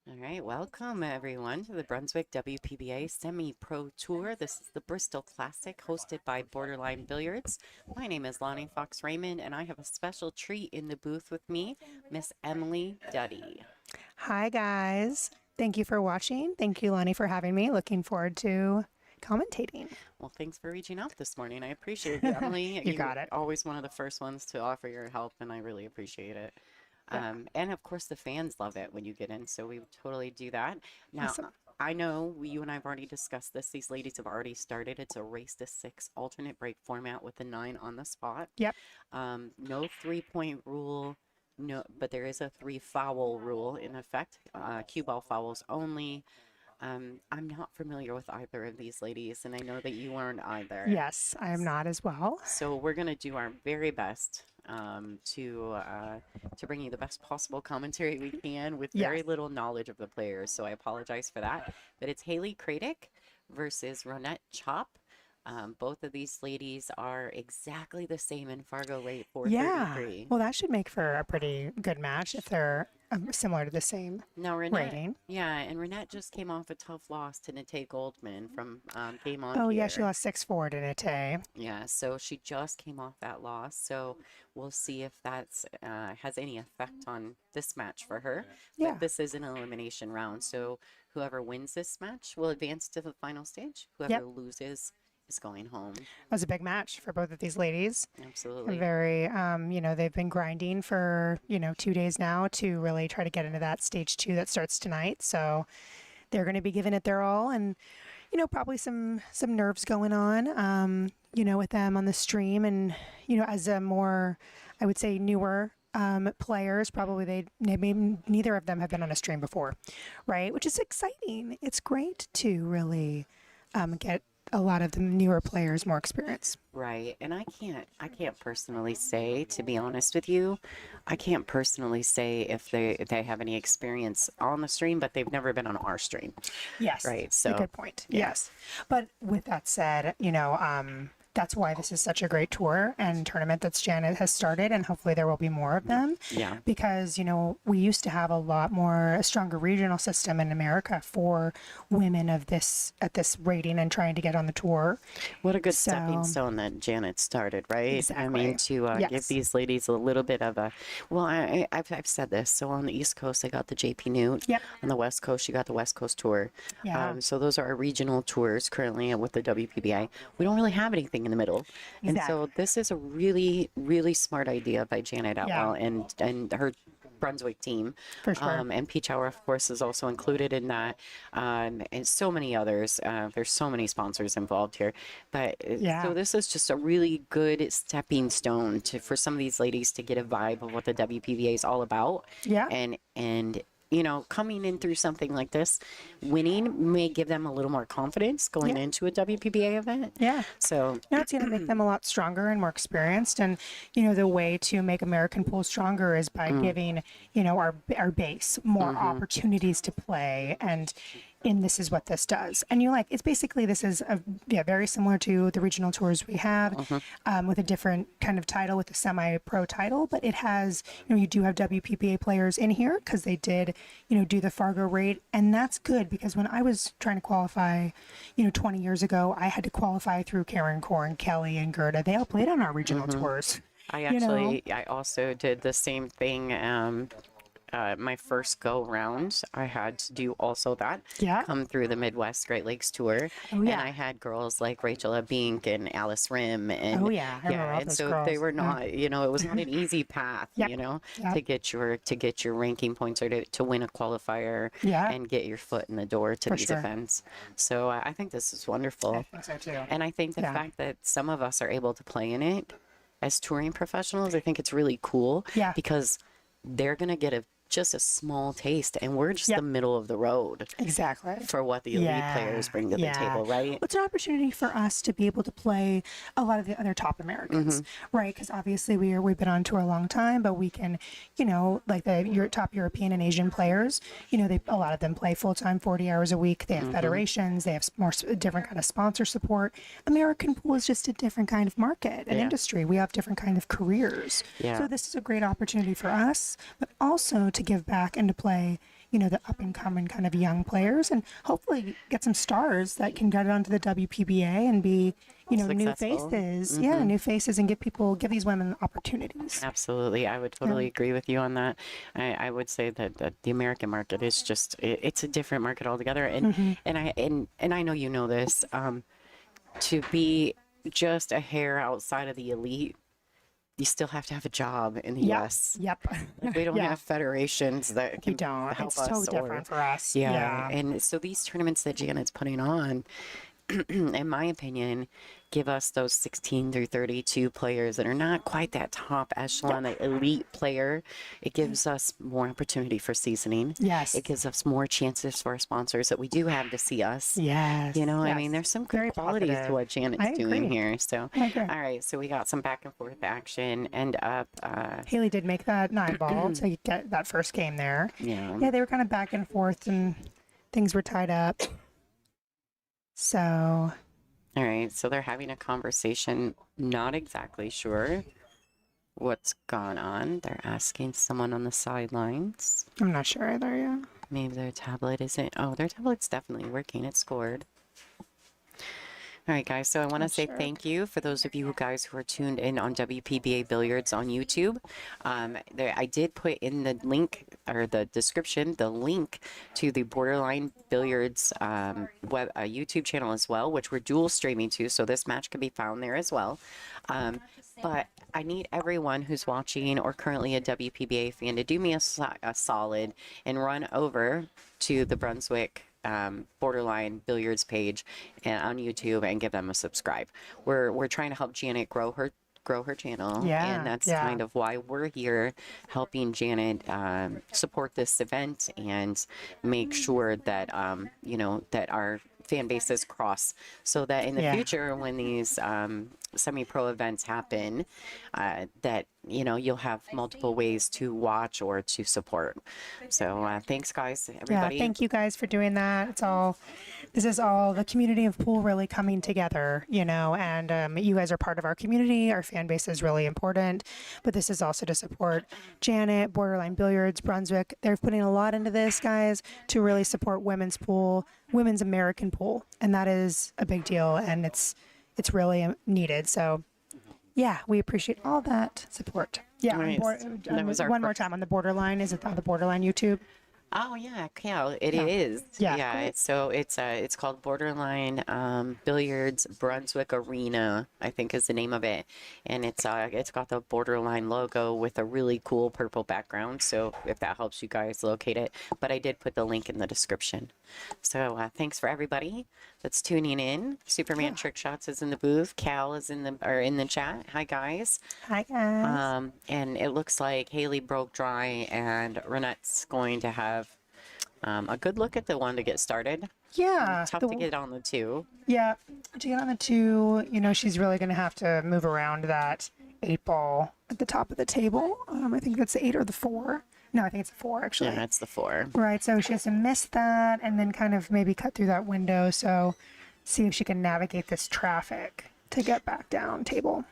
All right, welcome everyone to the Brunswick WPBA Semi-Pro Tour. This is the Bristol Classic hosted by Borderline Billiards. My name is Lonnie Fox Raymond, and I have a special treat in the booth with me, Miss Emily Duddy. Hi, guys. Thank you for watching. Thank you, Lonnie, for having me. Looking forward to commentating. Well, thanks for reaching out this morning. I appreciate it, Emily. You got it. Always one of the first ones to offer your help, and I really appreciate it. Yeah. And of course, the fans love it when you get in, so we totally do that. Now, Awesome. I know you and I have already discussed this. These ladies have already started. It's a race to six alternate break format with the 9 on the spot. Yep. No 3-point rule. No, but there is a 3 foul rule in effect. Cue ball fouls only. I'm not familiar with either of these ladies, and I know that you aren't either. Yes, I am not as well. So we're going to do our very best to bring you the best possible commentary we can with very little knowledge of the players. So I apologize for that. But it's Haley Cradic versus Ronnette Chopp. Both of these ladies are exactly the same in Fargo rate, 433. Well, that should make for a pretty good match if they're similar to the same Now, rating. Yeah, and Ronnette just came off a tough loss to Nate Goldman from Game On Oh, Here. yeah, she lost 6-4 to Nate. Yeah, so she just came off that loss. So we'll see if that's has any effect on this match for her. Yeah. But this is an elimination round, so whoever wins this match will advance to the final stage. Whoever loses is going home. It was a big match for both of these ladies. Absolutely. Very, they've been grinding for, 2 days now to really try to get into that stage 2 that starts tonight. So they're going to be giving it their all, and, probably some nerves going on, with them on the stream. And, as a more, I would say, newer players, probably neither of them have been on a stream before, right? Which is exciting. It's great to really get a lot of the newer players more experience. Right. And I can't personally say, to be honest with you, I can't personally say if they have any experience on the stream, but they've never been on our stream. Yes. Right. So a good point. Yes. But with that said, that's why this is such a great tour and tournament that Janet has started, and hopefully there will be more of them. Yeah. Because, we used to have a stronger regional system in America for women at this rating and trying to get on the tour. What a good stepping stone that Janet started, right? Exactly. I mean, to give these ladies a little bit of a, well, I've said this. So on the East Coast, I got the JP Newt. Yep. On the West Coast, you got the West Coast Tour. Yeah. So those are our regional tours currently with the WPBA. We don't really have anything in the middle. Exactly. And so this is a really, really smart idea by Janet Atwell and her Brunswick team. For sure. And Peach Hour, of course, is also included in that. And so many others. There's so many sponsors involved here. But so this is just a really good stepping stone for some of these ladies to get a vibe of what the WPBA is all about. Yeah. And coming in through something like this, winning may give them a little more confidence going into a WPBA event. Yeah. So it's going to make them a lot stronger and more experienced. And, the way to make American pool stronger is by giving, our base more opportunities to play. And this is what this does. And it's basically, this is very similar to the regional tours we have, with a different kind of title, with a semi-pro title, but it has, you do have WPPA players in here because they did, do the Fargo rate. And that's good because when I was trying to qualify, 20 years ago, I had to qualify through Karen Korn, Kelly, and Gerda. They all played on our regional tours. I also did the same thing. My first go round, I had to do also that. Yeah. Come through the Midwest Great Lakes Tour. Oh, yeah. And I had girls like Rachel Abink and Alice Rim. And, oh, yeah. I remember all and those so girls. they were not, it was not an easy path, to get your ranking points or to win a qualifier and get your foot in the door to these events. So I think this is wonderful. I think so too. And I think the fact that some of us are able to play in it as touring professionals, I think it's really cool. Yeah. Because they're going to get just a small taste, and we're just the middle of the road. Exactly. For what the elite players bring to the table, right? It's an opportunity for us to be able to play a lot of the other top Americans, right? Because obviously we've been on tour a long time, but we can, like the top European and Asian players, a lot of them play full-time, 40 hours a week. They have federations, they have more different kind of sponsor support. American pool is just a different kind of market and industry. We have different kind of careers. So this is a great opportunity for us, but also to give back and to play, the up and coming kind of young players, and hopefully get some stars that can get onto the WPBA and be, new Successful. faces. Yeah, new faces, and give these women opportunities. Absolutely. I would totally agree with you on that. I would say that the American market is just, it's a different market altogether. And I know you know this, to be just a hair outside of the elite, you still have to have a job in the US. Yep. Like, we don't have federations that We can don't. help It's us. so different for us. Yeah. And so these tournaments that Janet's putting on, in my opinion, give us those 16 through 32 players that are not quite that top echelon, that elite player. It gives us more opportunity for seasoning. Yes. It gives us more chances for our sponsors that we do have to see us. Yes. I mean, there's some Very good qualities positive. to what Janet's I doing agree. here. So, I agree. all right. So we got some back and forth action. End up, Haley did make that 9-ball to get that first game there. yeah. Yeah, they were kind of back and forth, and things were tied up. So, All right, so they're having a conversation, not exactly sure what's gone on. They're asking someone on the sidelines. I'm not sure either. Yeah. Maybe their tablet isn't. Oh, their tablet's definitely working. It scored. All right, guys, so I want to say thank you for those of you guys who are tuned in on WPBA Billiards on YouTube. I did put in the link, or the description, the link to the Borderline Billiards YouTube channel as well, which we're dual streaming to, so this match can be found there as well. But I need everyone who's watching or currently a WPBA fan to do me a solid and run over to the Brunswick Borderline Billiards page on YouTube and give them a subscribe. We're trying to help Janet grow her channel, and that's kind of why we're here, helping Janet support this event and make sure that that our fan bases cross, so that in the future, when these semi-pro events happen, that you'll have multiple ways to watch or to support. So thanks, guys, everybody. Yeah, thank you guys for doing that. This is all the community of pool really coming together, and you guys are part of our community. Our fan base is really important, but this is also to support Janet, Borderline Billiards, Brunswick. They're putting a lot into this, guys, to really support women's pool, women's American pool, and that is a big deal, and it's really needed. So yeah, we appreciate all that support. Yeah, Nice. That was our one more time on the Borderline. Is it on the Borderline YouTube? Oh yeah, it is. Yeah, It's called Borderline Billiards Brunswick Arena, I think is the name of it, and it's got the Borderline logo with a really cool purple background. So if that helps you guys locate it, but I did put the link in the description. So thanks for everybody that's tuning in. Superman Trick Shots is in the booth. Cal is in the chat. Hi guys. Hi guys. And it looks like Haley broke dry, and Ronette's going to have a good look at the one to get started. Yeah. Tough to get on the two. Yeah. To get on the two, she's really going to have to move around that 8-ball at the top of the table. I think that's the 8 or the 4. No, I think it's the 4, actually. Yeah, that's the 4. Right. So she has to miss that and then kind of maybe cut through that window. So see if she can navigate this traffic to get back down table.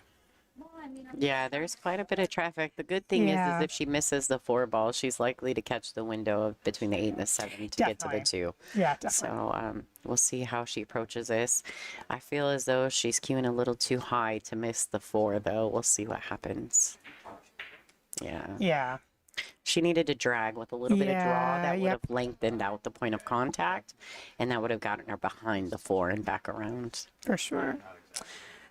Yeah, there's quite a bit of traffic. The good thing is if she misses the 4 ball, she's likely to catch the window of between the 8 and the 7 to get to the 2. Yeah, definitely. So we'll see how she approaches this. I feel as though she's queuing a little too high to miss the 4, though. We'll see what happens. Yeah. Yeah. She needed to drag with a little bit of draw that would have lengthened out the point of contact, and that would have gotten her behind the 4 and back around. For sure.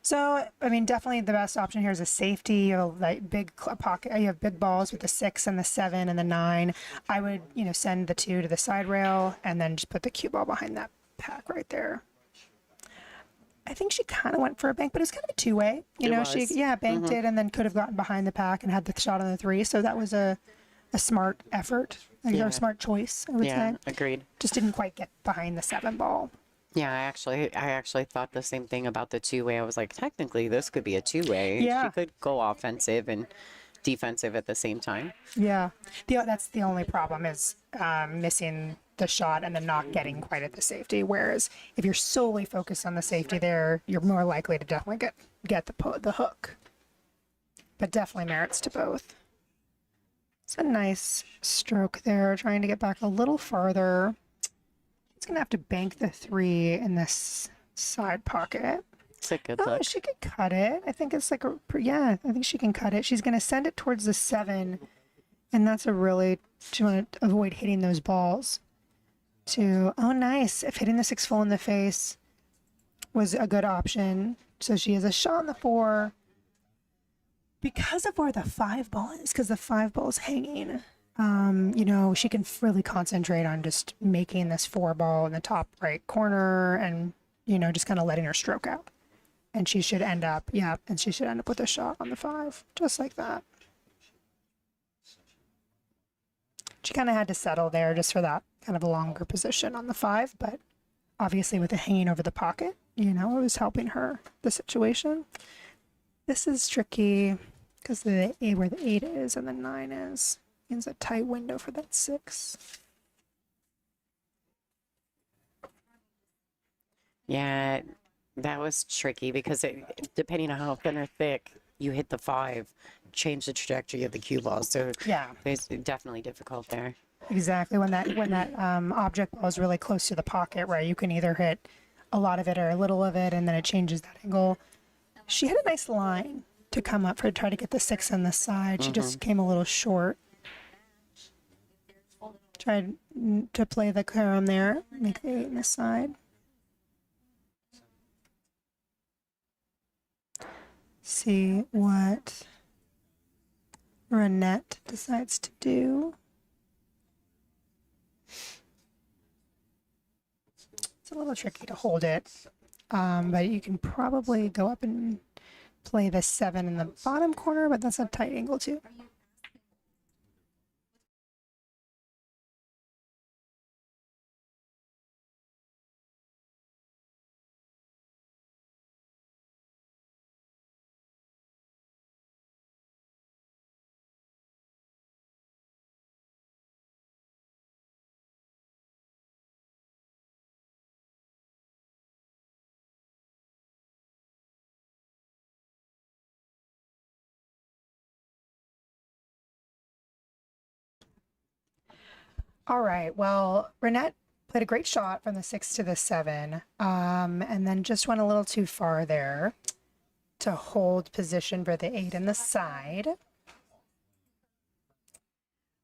So, I mean, definitely the best option here is a safety. You have like big pocket. You have big balls with the 6 and the 7 and the 9. I would, send the 2 to the side rail and then just put the cue ball behind that pack right there. I think she kind of went for a bank, but it was kind of a two-way. She banked it and then could have gotten behind the pack and had the shot on the 3. So that was a smart effort, a smart choice, I would say. Yeah, agreed. Just didn't quite get behind the 7 ball. Yeah, I actually thought the same thing about the 2-way. I was like, technically, this could be a 2-way. Yeah. She could go offensive and defensive at the same time. Yeah. That's the only problem is missing the shot and then not getting quite at the safety. Whereas if you're solely focused on the safety there, you're more likely to definitely get the hook. But definitely merits to both. It's a nice stroke there, trying to get back a little farther. It's going to have to bank the 3 in this side pocket. It's a good Oh, look. she can cut it. I think it's like yeah, I think she can cut it. She's going to send it towards the 7, and that's a really, she want to avoid hitting those balls. Oh, nice. If hitting the 6 full in the face was a good option. So she has a shot on the 4. Because of where the 5 ball is, because the 5 ball is hanging, she can really concentrate on just making this 4 ball in the top right corner and, just kind of letting her stroke out. And she should end up, with a shot on the 5, just like that. She kind of had to settle there just for that kind of a longer position on the 5, but obviously with it hanging over the pocket, it was helping her, the situation. This is tricky because where the 8 is and the 9 is a tight window for that 6. Yeah, that was tricky because depending on how thin or thick you hit the 5, change the trajectory of the cue ball. So Yeah, it's definitely difficult there. exactly. When that object ball is really close to the pocket, right, you can either hit a lot of it or a little of it, and then it changes that angle. She had a nice line to come up for try to get the 6 on the side. She just came a little short. Tried to play the carom there, make the 8 on the side. See what Ronnette decides to do. It's a little tricky to hold it, but you can probably go up and play the 7 in the bottom corner, but that's a tight angle too. All right. Well, Ronnette played a great shot from the 6 to the 7, and then just went a little too far there to hold position for the 8 in the side.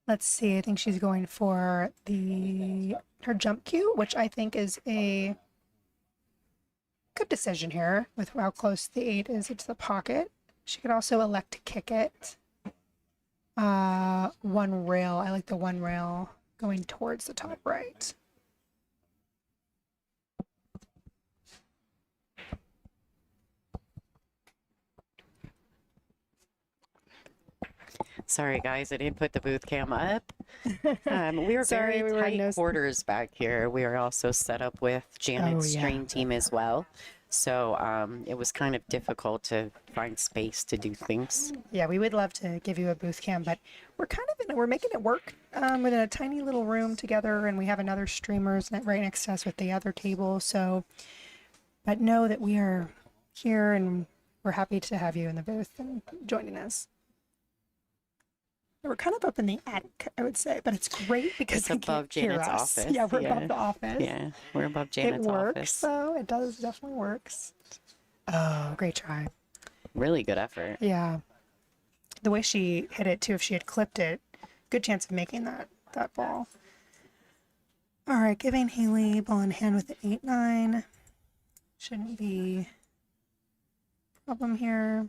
Let's see. I think she's going for her jump cue, which I think is a good decision here with how close the 8 is to the pocket. She could also elect to kick it. One rail. I like the one rail going towards the top right. Sorry, guys, I didn't put the booth cam up. We are Sorry, very we were tight quarters back here. We are also set up with Janet's stream team as well. So it was kind of difficult to find space to do things. Yeah, we would love to give you a booth cam, but we're making it work within a tiny little room together, and we have another streamers right next to us with the other table. So, but know that we are here and we're happy to have you in the booth and joining us. We're kind of up in the attic, I would say, but it's great because it's above Janet's office. Yeah, we're above the office. Yeah, we're above Janet's office. It works, though. It definitely works. Oh, great try. Really good effort. Yeah. The way she hit it, too, if she had clipped it, good chance of making that ball. All right, giving Haley ball in hand with the 8-9. Shouldn't be a problem here.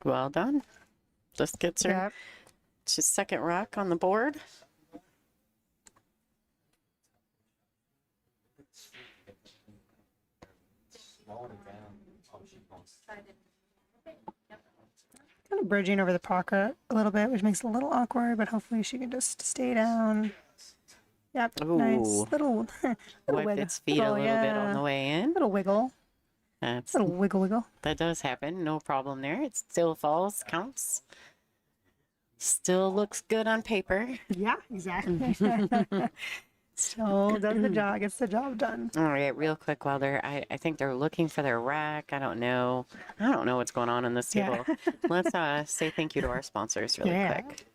Well done. Just gets her to second rock on the board. Kind of bridging over the pocket a little bit, which makes it a little awkward, but hopefully she can just stay down. Yep, Ooh. nice little Wiped its feet a little bit on the way in. Little wiggle. That's Little wiggle. That does happen. No problem there. It still falls, counts. Still looks good on paper. Yeah, exactly. Still does the job, gets the job done. All right, real quick, while I think they're looking for their rack. I don't know what's going on this Yeah. table. Let's say thank you to our sponsors really Yeah. quick.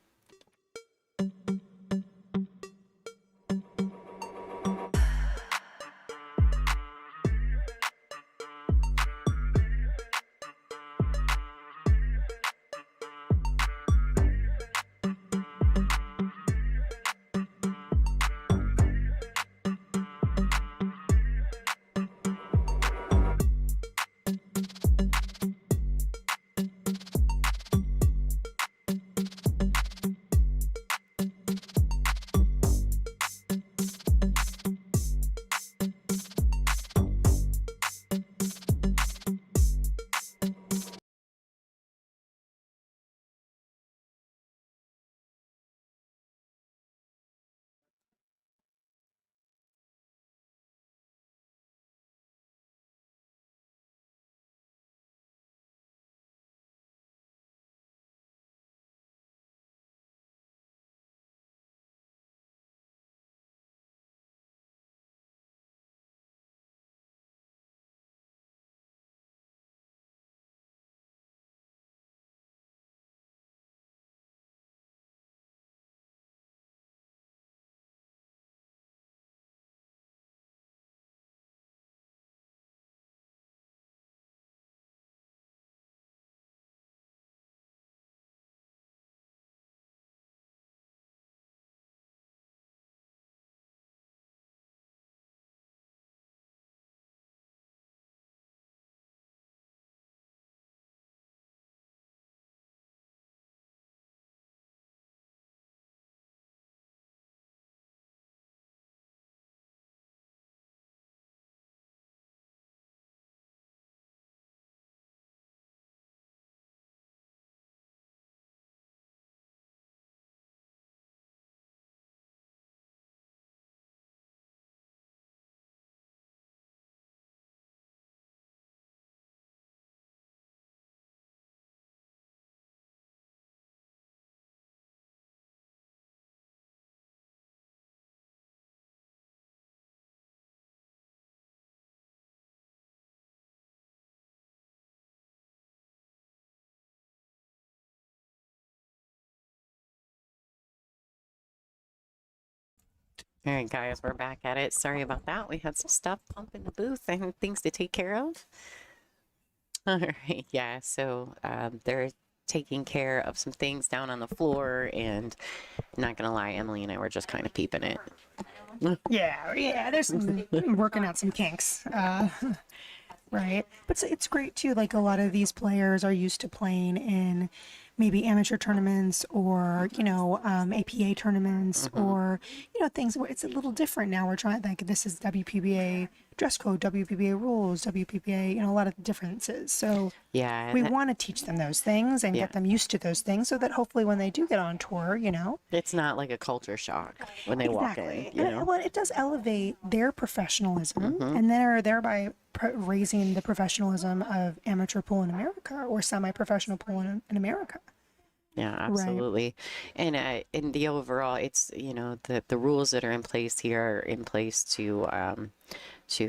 All right, guys, we're back at it. Sorry about that. We had some stuff pump in the booth and things to take care of. All right, yeah. So they're taking care of some things down on the floor, and not gonna lie, Emily and I were just kind of peeping it. Yeah, there's some working out some kinks. Right. But it's great too. Like a lot of these players are used to playing in maybe amateur tournaments or, APA tournaments or, things where it's a little different now. We're trying, like, this is WPBA dress code, WPBA rules, WPBA, a lot of differences. So Yeah, we want to teach them those things and Yeah. get them used to those things so that hopefully when they do get on tour, it's not like a culture shock when they walk Exactly. in. And it does elevate their professionalism and they're thereby raising the professionalism of amateur pool in America or semi-professional pool in America. Yeah, absolutely. And in the overall, it's the rules that are in place here are in place to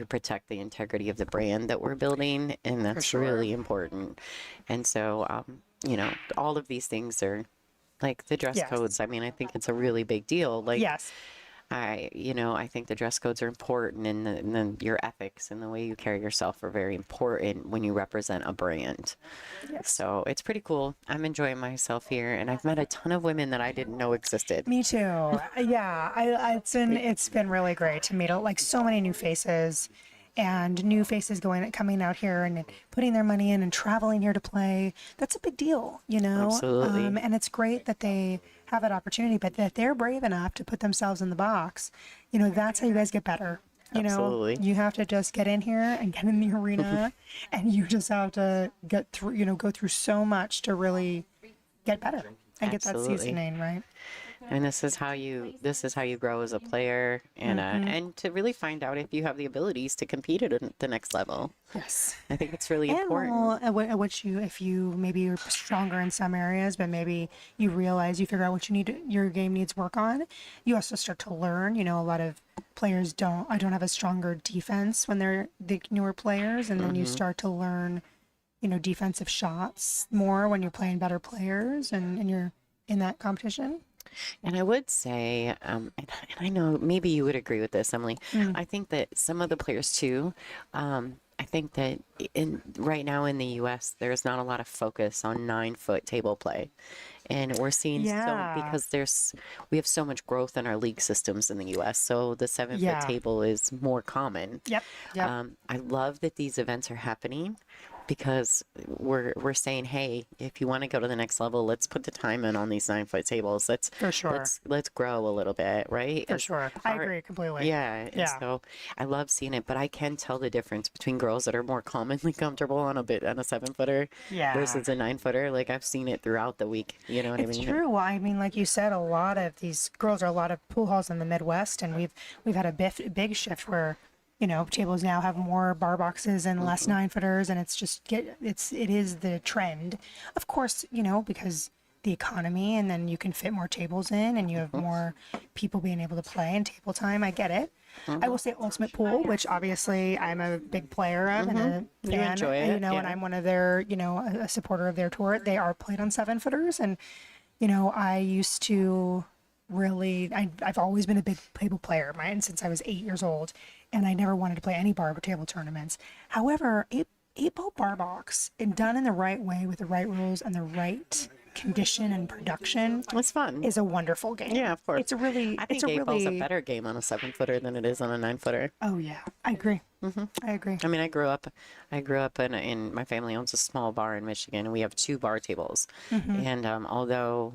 protect the integrity of the brand that we're building, and that's really important. And so all of these things are like the dress Yes. codes. I mean, I think it's a really big deal. Like Yes. I think the dress codes are important, and then your ethics and the way you carry yourself are very important when you represent a brand. Yes. So it's pretty cool. I'm enjoying myself here, and I've met a ton of women that I didn't know existed. Me too. Yeah, it's been really great to meet like so many new faces and new faces coming out here and putting their money in and traveling here to play. That's a big deal, Absolutely. And it's great that they have that opportunity, but that they're brave enough to put themselves in the box. That's how you guys get better. Absolutely. You have to just get in here and get in the arena and you just have to get through, go through so much to really get better. and get that Absolutely. seasoning, right? And this is how you grow as a player, and to really find out if you have the abilities to compete at the next level. Yes. I think it's really And important. well, what you, if you maybe you're stronger in some areas, but maybe you realize you figure out what you need, your game needs work on. You also start to learn. You know, a lot of players don't. I don't have a stronger defense when they're the newer players, and then you start to learn, you know, defensive shots more when you're playing better players, and you're in that competition. And I would say, and I know maybe you would agree with this, Emily. I think that some of the players too. I think that right now in the U.S. there's not a lot of focus on 9-foot table play, and we're seeing Yeah. because we have so much growth in our league systems in the U.S. So the 7-foot Yeah. table is more common. Yep. Yep. I love that these events are happening, because we're saying, hey, if you want to go to the next level, let's put the time in on these 9-foot tables. For sure. Let's grow a little bit, right? For sure. I agree completely. Yeah. And so I love seeing it, but I can tell the difference between girls that are more commonly comfortable on a 7-footer versus a 9-footer. Like, I've seen it throughout the week. You know what I mean? It's true. Well, I mean, like you said, a lot of these girls are a lot of pool halls in the Midwest, and we've had a big shift where, you know, tables now have more bar boxes and less 9-footers, and it is the trend. Of course, you know, because the economy, and then you can fit more tables in, and you have more people being able to play in table time. I get it. I will say Ultimate Pool, which obviously I'm a big player of and a You fan, enjoy it, you know, and yeah. I'm one of their, you know, a supporter of their tour. They are played on 7-footers, and, you know, I used to really, I've always been a big table player, mine since I was 8 years old, and I never wanted to play any bar table tournaments. However, eight ball bar box, and done in the right way with the right rules and the right condition and production, It's fun. is a wonderful game. Yeah, of course. It's a really, I think it's a 8-ball's really, a better game on a 7-footer than it is on a 9-footer. oh yeah, I agree. I agree. I mean, I grew up in my family owns a small bar in Michigan, and we have 2 bar tables. And although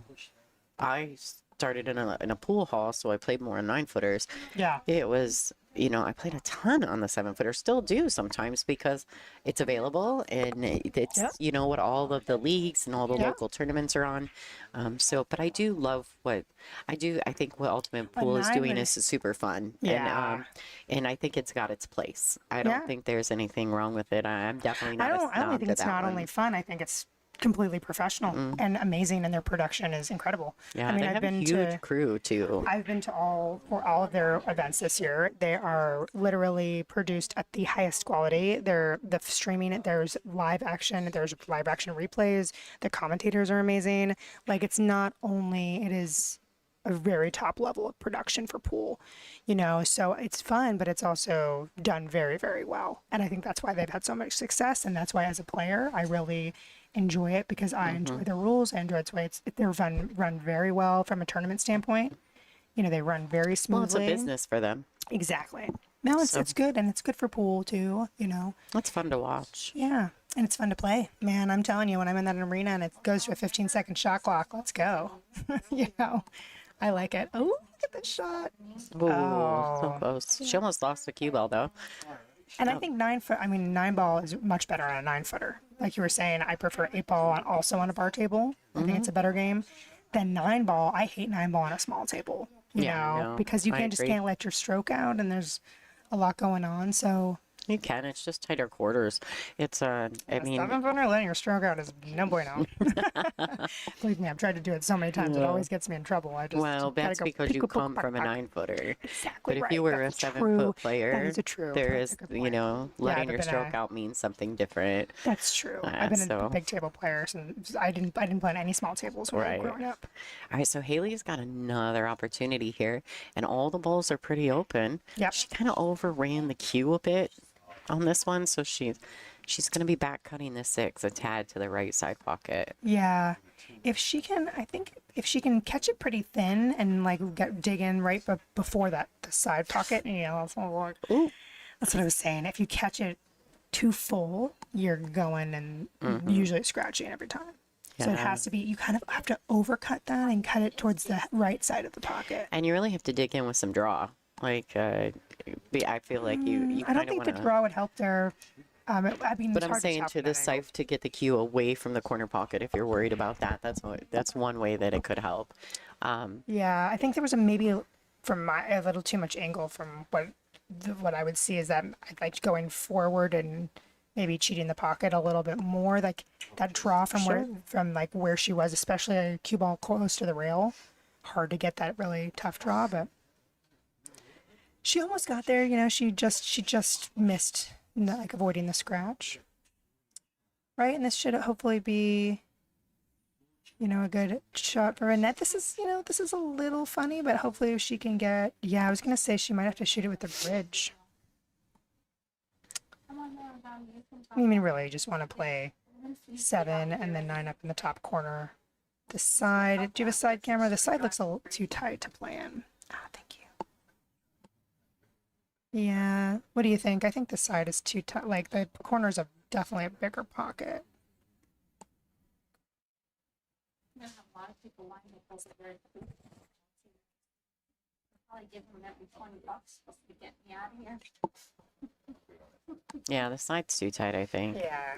I started in a pool hall, so I played more on 9-footers. Yeah. It was, you know, I played a ton on the 7-footer, still do sometimes, because it's available, and it's, Yeah. you know, what all of the leagues and all the Yeah. local tournaments are on. But I do love what I do. I think what Ultimate Pool is doing is super fun. Yeah. And I think it's got its place. I don't Yeah. think there's anything wrong with it. I'm definitely not I a only snob think to it's that not one. only fun, I think it's completely professional and amazing, and their production is incredible. Yeah, I mean, they I've have a been huge crew too. I've been to all of their events this year. They are literally produced at the highest quality. The streaming, there's live action replays. The commentators are amazing. Like, it's not only, it is a very top level of production for pool, you know, so it's fun, but it's also done very, very well. And I think that's why they've had so much success. And that's why, as a player, I really enjoy it, because I enjoy the rules. I enjoy its way. They're run very well from a tournament standpoint. You know, they run very smoothly. Well, it's a business for them. Exactly. No, it's good, and it's good for pool too, you know. It's fun to watch. Yeah, and it's fun to play. Man, I'm telling you, when I'm in that arena and it goes to a 15-second shot clock, let's go. You know, I like it. Oh, look at the shot. Ooh, so close. She almost lost the cue ball though. And I think 9 ball is much better on a 9-footer. Like you were saying, I prefer 8-ball also on a bar table. I think it's a better game than 9-ball. I hate 9-ball on a small table, you know, no, because you I just agree. can't let your stroke out, and there's a lot going on. So You can. It's just tighter quarters. It's I mean, 7-footer letting your stroke out is no bueno. Believe me, I've tried to do it so many times. It always gets me in trouble. I just well, gotta that's go because you pick, come pick, from a pick. 9-footer. Exactly But if right. you were That's a a 7-foot true- player, that is a true. there That's is, a good you point. know, Yeah, letting I've your been stroke out means something different. That's true. I've been so- a big table player since I didn't play on any small tables when I was Right. growing up. All right, so Haley's got another opportunity here, and all the balls are pretty open. Yep. She kind of overran the cue a bit on this one, so she's going to be back cutting the 6 a tad to the right side pocket. Yeah, if she can, I think if she can catch it pretty thin and like dig in right before the side pocket, you know, Ooh. that's what I was saying. If you catch it too full, you're going and usually scratching every time. So it Yeah. has to be, you kind of have to overcut that and cut it towards the right side of the pocket. And you really have to dig in with some draw. Like, I feel like you I don't kind of think want the draw would help there. I mean, But it's I'm hard to saying tell to from the that angle. scythe to get the cue away from the corner pocket if you're worried about that. That's one way that it could help. Yeah, I think there was from a little too much angle from what I would see is that I'd like going forward and maybe cheating the pocket a little bit more, like that draw from where she was, especially a cue ball close to the rail. Hard to get that really tough draw, but she almost got there. You know, she just missed like avoiding the scratch, right? And this should hopefully be, you know, a good shot for Ronnette. This is a little funny, but hopefully she can get, yeah, I was going to say she might have to shoot it with the bridge. I mean, really, you just want to play 7 and then 9 up in the top corner. The side, do you have a side camera? The side looks a little too tight to play in. Ah, thank you. Yeah, what do you think? I think the side is too tight. Like, the corner's definitely a bigger pocket. A lot of people line up over there. Probably give them every $20 supposed to get me out of here. Yeah, the side's too tight, I think. Yeah.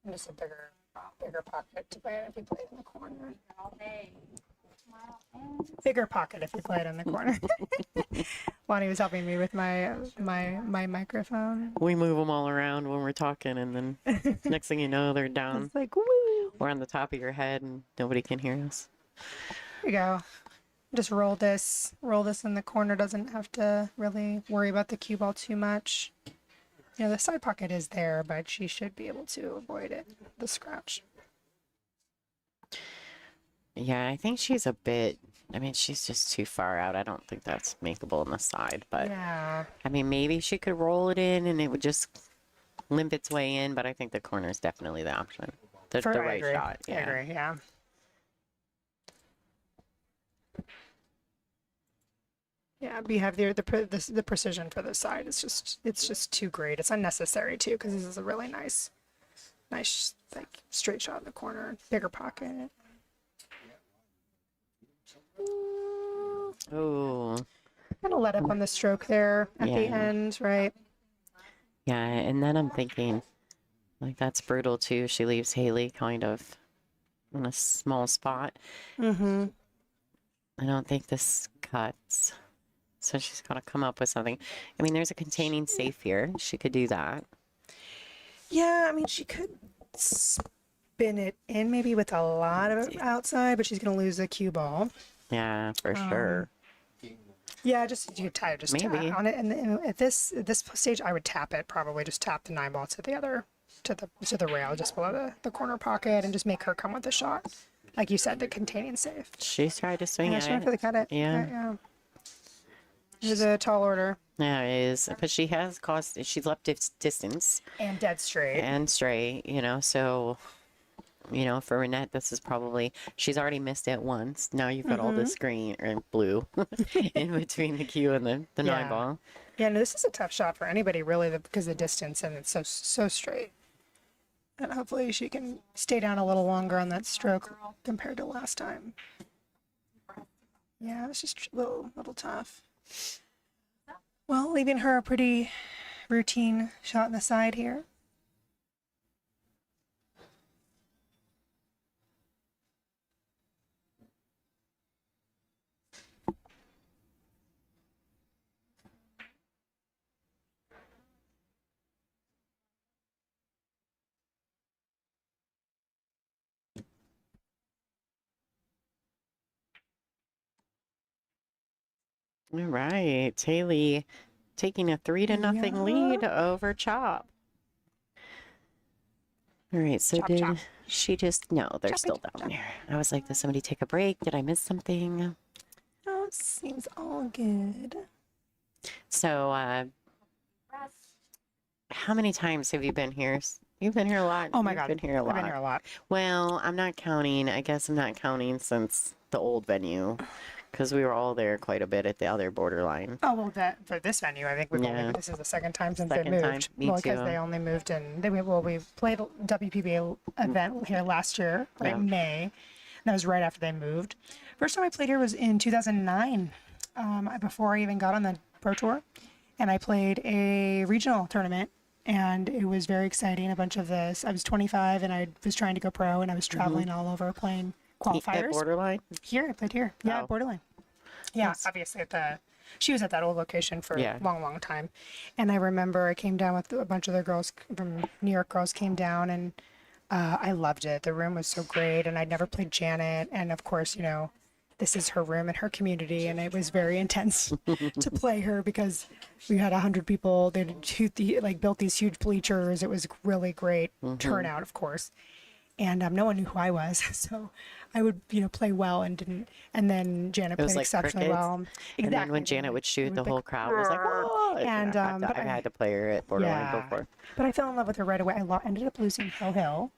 Just a bigger pocket to play it if you play it in the corner. All day. Tomorrow. Bigger pocket if you play it in the corner. Lonnie was helping me with my microphone. We move them all around when we're talking, and then next thing you know, they're down. It's like, woo! Or on the top of your head, and nobody can hear us. Here you go. Just roll this in the corner. Doesn't have to really worry about the cue ball too much. You know, the side pocket is there, but she should be able to avoid it, the scratch. Yeah, I think she's a bit, I mean, she's just too far out. I don't think that's makeable on the side, but Yeah. I mean, maybe she could roll it in and it would just limp its way in, but I think the corner is definitely the option. The I right agree. shot. I Yeah. agree, yeah. Yeah, we have the precision for the side. It's just too great. It's unnecessary too, because this is a really nice like straight shot in the corner, bigger pocket. Oh. Kind of let up on the stroke there at the Yeah. end, right? Yeah, and then I'm thinking, like, that's brutal too. She leaves Haley kind of in a small spot. Mm-hmm. I don't think this cuts. So she's got to come up with something. I mean, there's a containing safe here. She could do that. Yeah, I mean, she could spin it in maybe with a lot of it outside, but she's going to lose the cue ball. Yeah, for sure. Yeah, you tie just Maybe. tap on it, and at this stage, I would tap it. Probably just tap the 9 ball to the rail just below the corner pocket, and just make her come with the shot, like you said, the containing safe. She's tried to swing Yeah, it. she went for the cut it. Yeah. Yeah. It's a tall order Yeah, it is. But she's left distance and dead straight. and straight, so, for Ronnette, this is probably, she's already missed it once. Now you've got all this green or blue in between the cue and the 9 ball. Yeah, no, this is a tough shot for anybody, really, because of the distance and it's so straight. And hopefully she can stay down a little longer on that stroke compared to last time. Yeah, it's just a little tough. Well, leaving her a pretty routine shot in the side here. All right. Haley taking a 3-0 lead over Chopp. All right. So Chop. she just, no, they're Chop still it, down chop. there. I was like, did somebody take a break? Did I miss something? Oh, it seems all good. So, how many times have you been here? You've been here a lot. Oh my You've God. been here a lot. I've been here a lot. Well, I'm not counting. I guess I'm not counting since the old venue, because we were all there quite a bit at the other borderline. Oh, well, for this venue, I think this is the second time since Second they time, moved. me Because too. they only moved we played a WPBA event here last year, like Yeah. May. That was right after they moved. First time I played here was in 2009, before I even got on the Pro Tour. And I played a regional tournament and it was very exciting. A bunch of this. I was 25 and I was trying to go pro, and I was traveling all over playing At qualifiers. Borderline? Here, I played here. Yeah, Oh. Borderline. Yeah, Nice. obviously she was at that old location for Yeah. a long, long time. And I remember I came down with a bunch of the girls from New York girls came down, and I loved it. The room was so great, and I'd never played Janet. And of course, this is her room and her community, and it was very intense to play her because we had 100 people. They built these huge bleachers. It was really great turnout, of course. And no one knew who I was, so I would play well and didn't. And then Janet It was played like exceptionally crickets. well. And then when Janet would shoot, the whole crowd was like, "Whoa!" And I've had to play her at Borderline before. But I fell in love with her right away. I ended up losing Hill.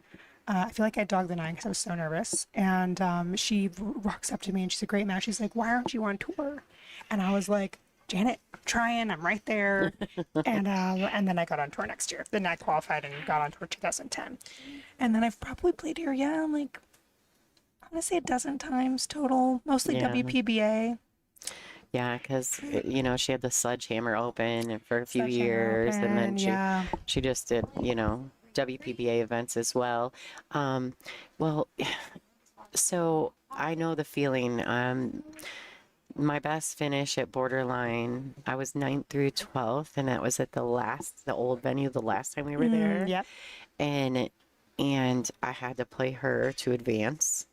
I feel like I dogged the 9 because I was so nervous. And she walks up to me and she's a great match. She's like, "Why aren't you on tour?" And I was like, "Janet, I'm trying. I'm right there." and then I got on tour next year. Then I qualified and got on tour 2010. And then I've probably played here, I'm going to say a dozen times total, mostly Yeah. WPBA. Yeah, because she had the Sledgehammer Open for a few Sledgehammer years, and then Open, she just did WPBA events as well. Well, so I know the feeling. My best finish at Borderline, I was 9th through 12th, and that was at the old venue the last time we were there. Yep. And I had to play her to advance.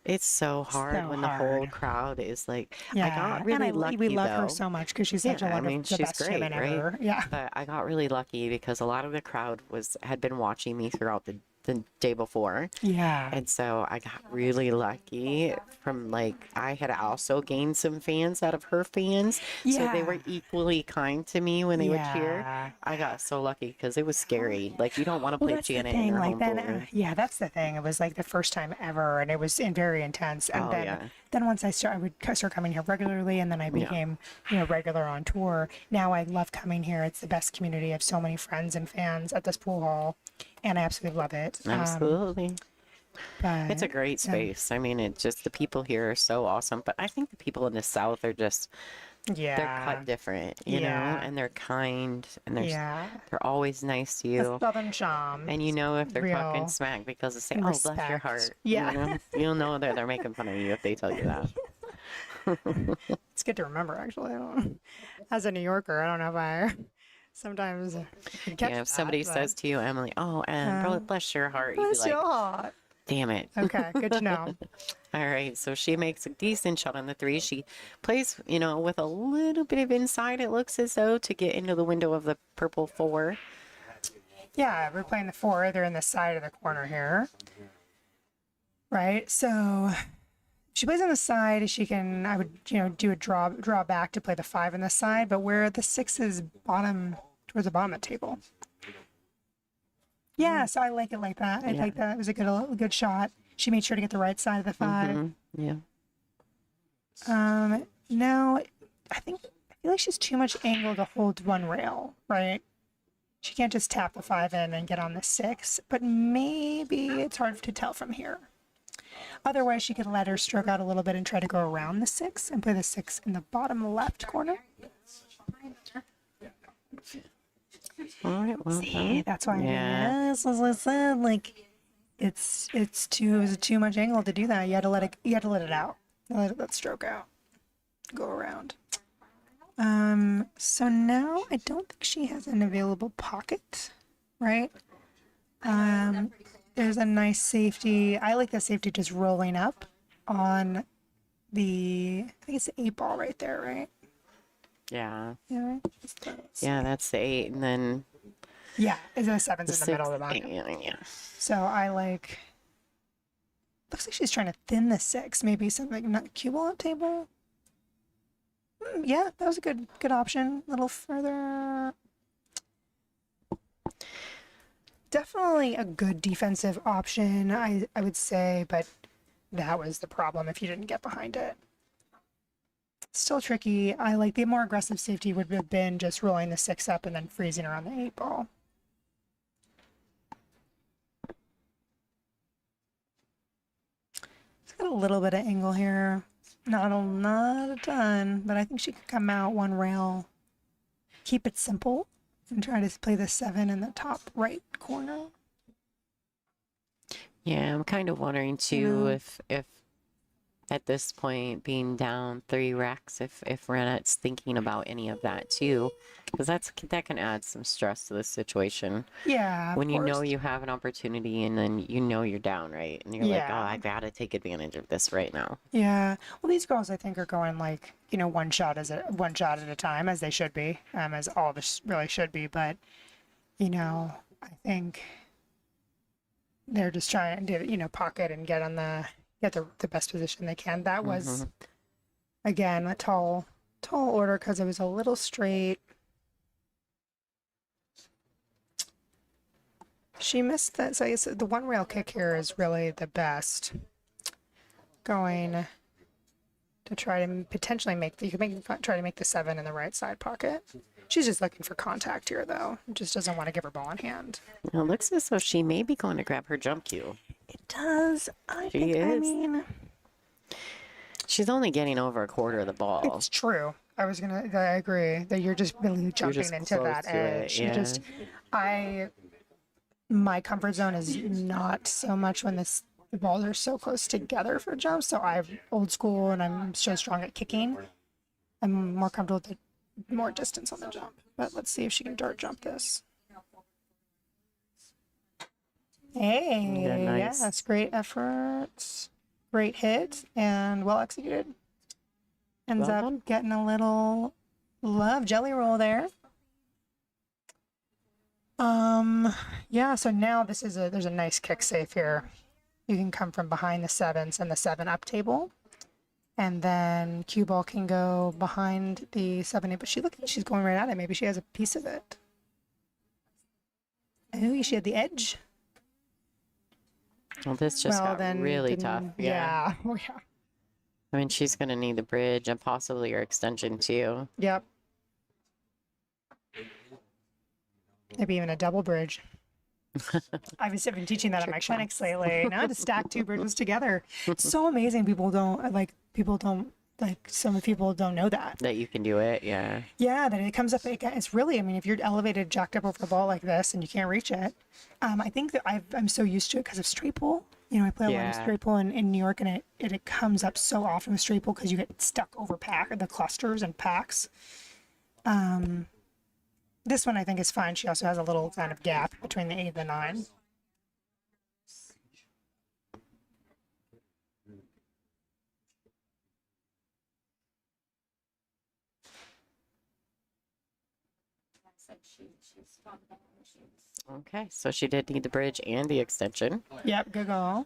It's so hard So when the whole crowd is like, I got really lucky we love though. her so much because she's such Yeah, one of the she's best great, women right? ever. Yeah. But I got really lucky because a lot of the crowd had been watching me throughout the day before. Yeah. And so I got really lucky from I had also gained some fans out of her fans. So they were Yeah. equally kind to me when they would cheer. Yeah. I got so lucky because it was scary. You don't want to play That's the Janet in thing. your Like home then, pool. yeah, that's the thing. It was like the first time ever, and it was very intense. And Oh, then, yeah. then once I would start coming here regularly, and then I became, regular on tour. Now I love coming here. It's the best community. I have so many friends and fans at this pool hall, and I absolutely love it. Absolutely. But It's a great space. I mean, the people here are so awesome. But I think the people in the South are just, they're cut different, you know, and they're kind, and they're always nice to the you. Southern charm. And you know if they're Real talking smack because they say, "Oh, bless your respect. heart." Yeah. You'll know that they're making fun of you if they tell you that. It's good to remember, actually. As a New Yorker, I don't know if I sometimes catch Yeah, if somebody that, says to you, Emily, "Oh, bless your heart," you'd be bless like, your heart. "Damn it." Okay, good to know. All right, so she makes a decent shot on the 3. She plays, with a little bit of inside, it looks as though, to get into the window of the purple 4. Yeah, we're playing the 4. They're in the side of the corner here. Right, so if she plays on the side, she can, I would, do a draw back to play the 5 on the side, but where the 6 is towards the bottom of the table. Yeah, so I like it like that. I like that. It was a good shot. She made sure to get the right side of the 5. Yeah. Now, I feel like she's too much angle to hold one rail, right? She can't just tap the 5 in and get on the 6, but maybe it's hard to tell from here. Otherwise, she could let her stroke out a little bit and try to go around the 6 and play the 6 in the bottom left corner. All right, well, See, that's why Yeah. as I said, it was too much angle to do that. You had to let it out. Let that stroke out. Go around. So now I don't think she has an available pocket, right? There's a nice safety. I like the safety just rolling up on I think it's the 8 ball right there, right? Yeah. Yeah, right? Yeah, that's the 8, and then Yeah, is the 7's the in the middle of the 6. bucket. Yeah. So I like. Looks like she's trying to thin the 6. Maybe something not cue ball up table. Yeah, that was a good option. A little further. Definitely a good defensive option, I would say, but that was the problem if you didn't get behind it. Still tricky. I like the more aggressive safety would have been just rolling the 6 up and then freezing her on the 8 ball. It's got a little bit of angle here. Not a ton, but I think she could come out one rail. Keep it simple, and try to play the 7 in the top right corner. Yeah, I'm kind of wondering too if at this point being down 3 racks, if Ronnette's thinking about any of that too, because that can add some stress to the situation. Yeah, of When you know course. you have an opportunity and then you know you're down, right? And you're like, oh, Yeah. I gotta take advantage of this right now. Yeah. Well, these girls, I think, are going like, one shot at a time, as they should be, as all of us really should be. But, I think they're just trying to, pocket and get the best position they can. That was, again, a tall order because it was a little straight. She missed that. So I guess the one rail kick here is really the best. Going to try to potentially try to make the 7 in the right side pocket. She's just looking for contact here, though. Just doesn't want to give her ball in hand. It looks as though she may be going to grab her jump cue. It does. I She's only getting over a quarter of the ball. It's true. I agree that you're just really jumping just into close that to edge. it, yeah. My comfort zone is not so much when the balls are so close together for jumps. So I'm old school and I'm so strong at kicking. I'm more comfortable with the more distance on the jump. But let's see if she can dart jump this. Hey, Yeah, nice. yes, great effort. Great hit and well executed. Ends Well up done. getting a little love jelly roll there. Yeah, so now there's a nice kick safe here. You can come from behind the 7s and the 7 up table. And then cue ball can go behind the 7-8, but she's going right at it. Maybe she has a piece of it. Oh, she had the edge. Well, this just got really tough. Yeah. Oh, yeah. I mean, she's going to need the bridge and possibly your extension too. Yep. Maybe even a double bridge. I've been teaching that at my clinics lately. Now to stack 2 bridges together. It's so amazing. Some people don't know that. That you can do it, yeah. Yeah, that it comes up. It's really, if you're elevated, jacked up over a ball like this and you can't reach it, I think that I'm so used to it because of straight pull. I play a lot of straight pull in New York, and it comes up so often with straight pull because you get stuck over the clusters and packs. This one I think is fine. She also has a little kind of gap between the 8 and the 9. Okay, so she did need the bridge and the extension. Yep, good call.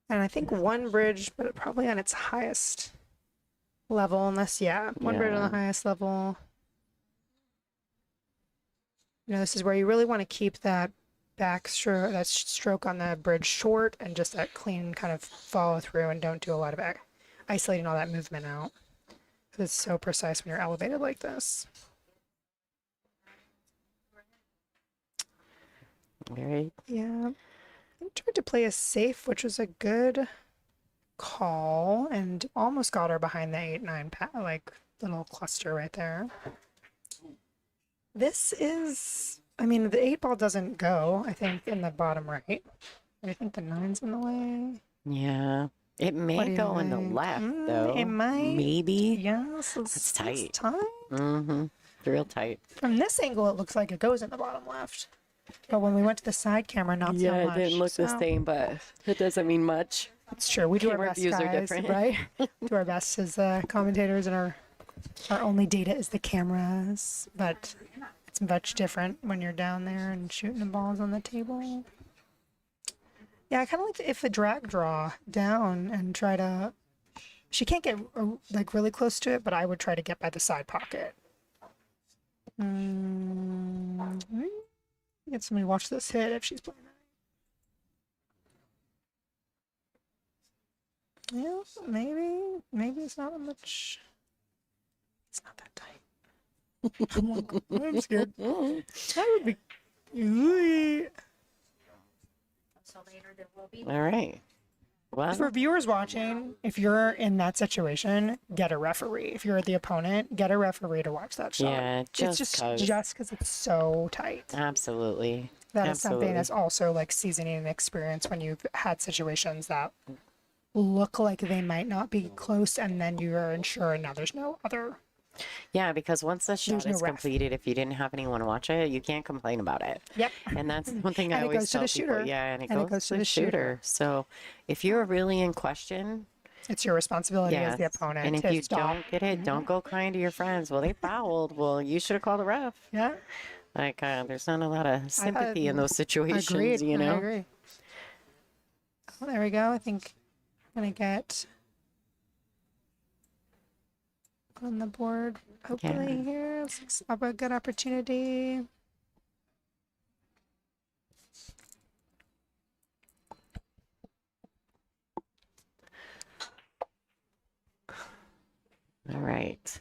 And I think one bridge, but probably on its highest level, one bridge on the highest level. This is where you really want to keep that stroke on the bridge short and just that clean kind of follow through, and don't do a lot of isolating all that movement out. Because it's so precise when you're elevated like this. All right. Yeah. I tried to play a safe, which was a good call, and almost got her behind the 8-9 little cluster right there. This is, the 8 ball doesn't go, I think, in the bottom right. I think the 9's in the way. Yeah. It may go in the left, though. It might. Maybe. Yes. It's tight. It's tight. Mm-hmm. It's real tight. From this angle, it looks like it goes in the bottom left. But when we went to the side camera, not so much. Yeah, it didn't look the same, but it doesn't mean much. It's true. We do our Camera best, views are guys, different. right? Do our best as commentators, and our only data is the cameras. But it's much different when you're down there and shooting the balls on the table. Yeah, I kind of like if the drag draw down and try to. She can't get really close to it, but I would try to get by the side pocket. Get somebody to watch this hit if she's playing that. Yeah, maybe it's not much. It's not that tight. I'm scared. That would be. So later there will be. All right. Well, For viewers watching, if you're in that situation, get a referee. If you're the opponent, get a referee to watch that shot. yeah, It's just just because it's so tight. absolutely. That is something Absolutely. that's also like seasoning and experience when you've had situations that look like they might not be close, and then you are unsure. Now there's no other. Yeah, because once the shot There's no is ref. completed, if you didn't have anyone watch it, you can't complain about it. Yep. And that's one thing I And it always goes to tell the people. shooter. Yeah, and it And goes to the shooter. So if you're really in question, It's your responsibility as the yes. opponent And if to you stop. don't get it, don't go crying to your friends. Well, they fouled. Well, you should have called the ref. Yeah. Like, there's not a lot of sympathy in those situations, Agreed. you I know? agree. Oh, there we go. I think I'm gonna get on the board. Hopefully here. Let's have a good opportunity. All right.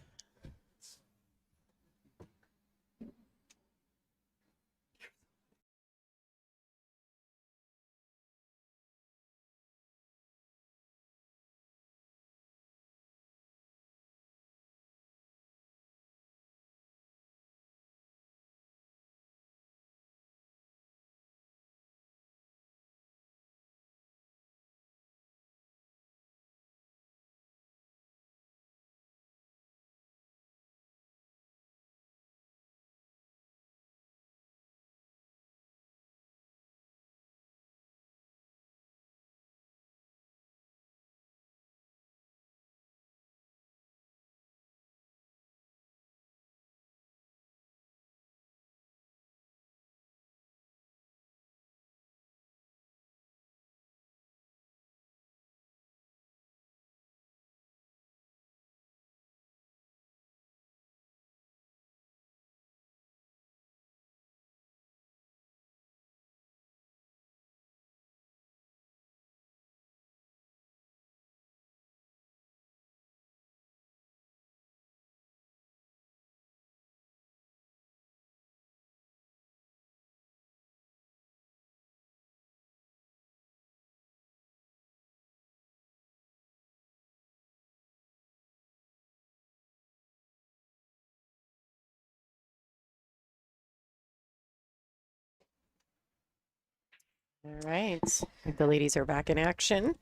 All right. The ladies are back in action.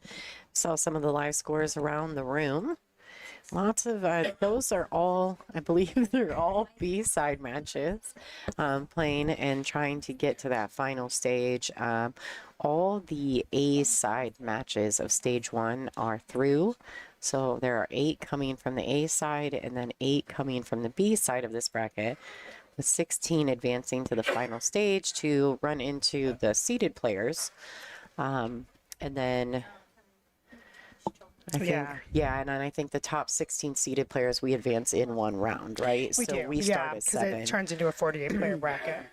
Saw some of the live scores around the room. Lots of those are all, I believe they're all B-side matches, playing and trying to get to that final stage. All the A-side matches of stage 1 are through. So there are 8 coming from the A side and then 8 coming from the B side of this bracket, with 16 advancing to the final stage to run into the seeded players. And then I think, and then I think the top 16 seeded players, we advance in one round, right? We so do. we start at because 7. it turns into a 48-player bracket.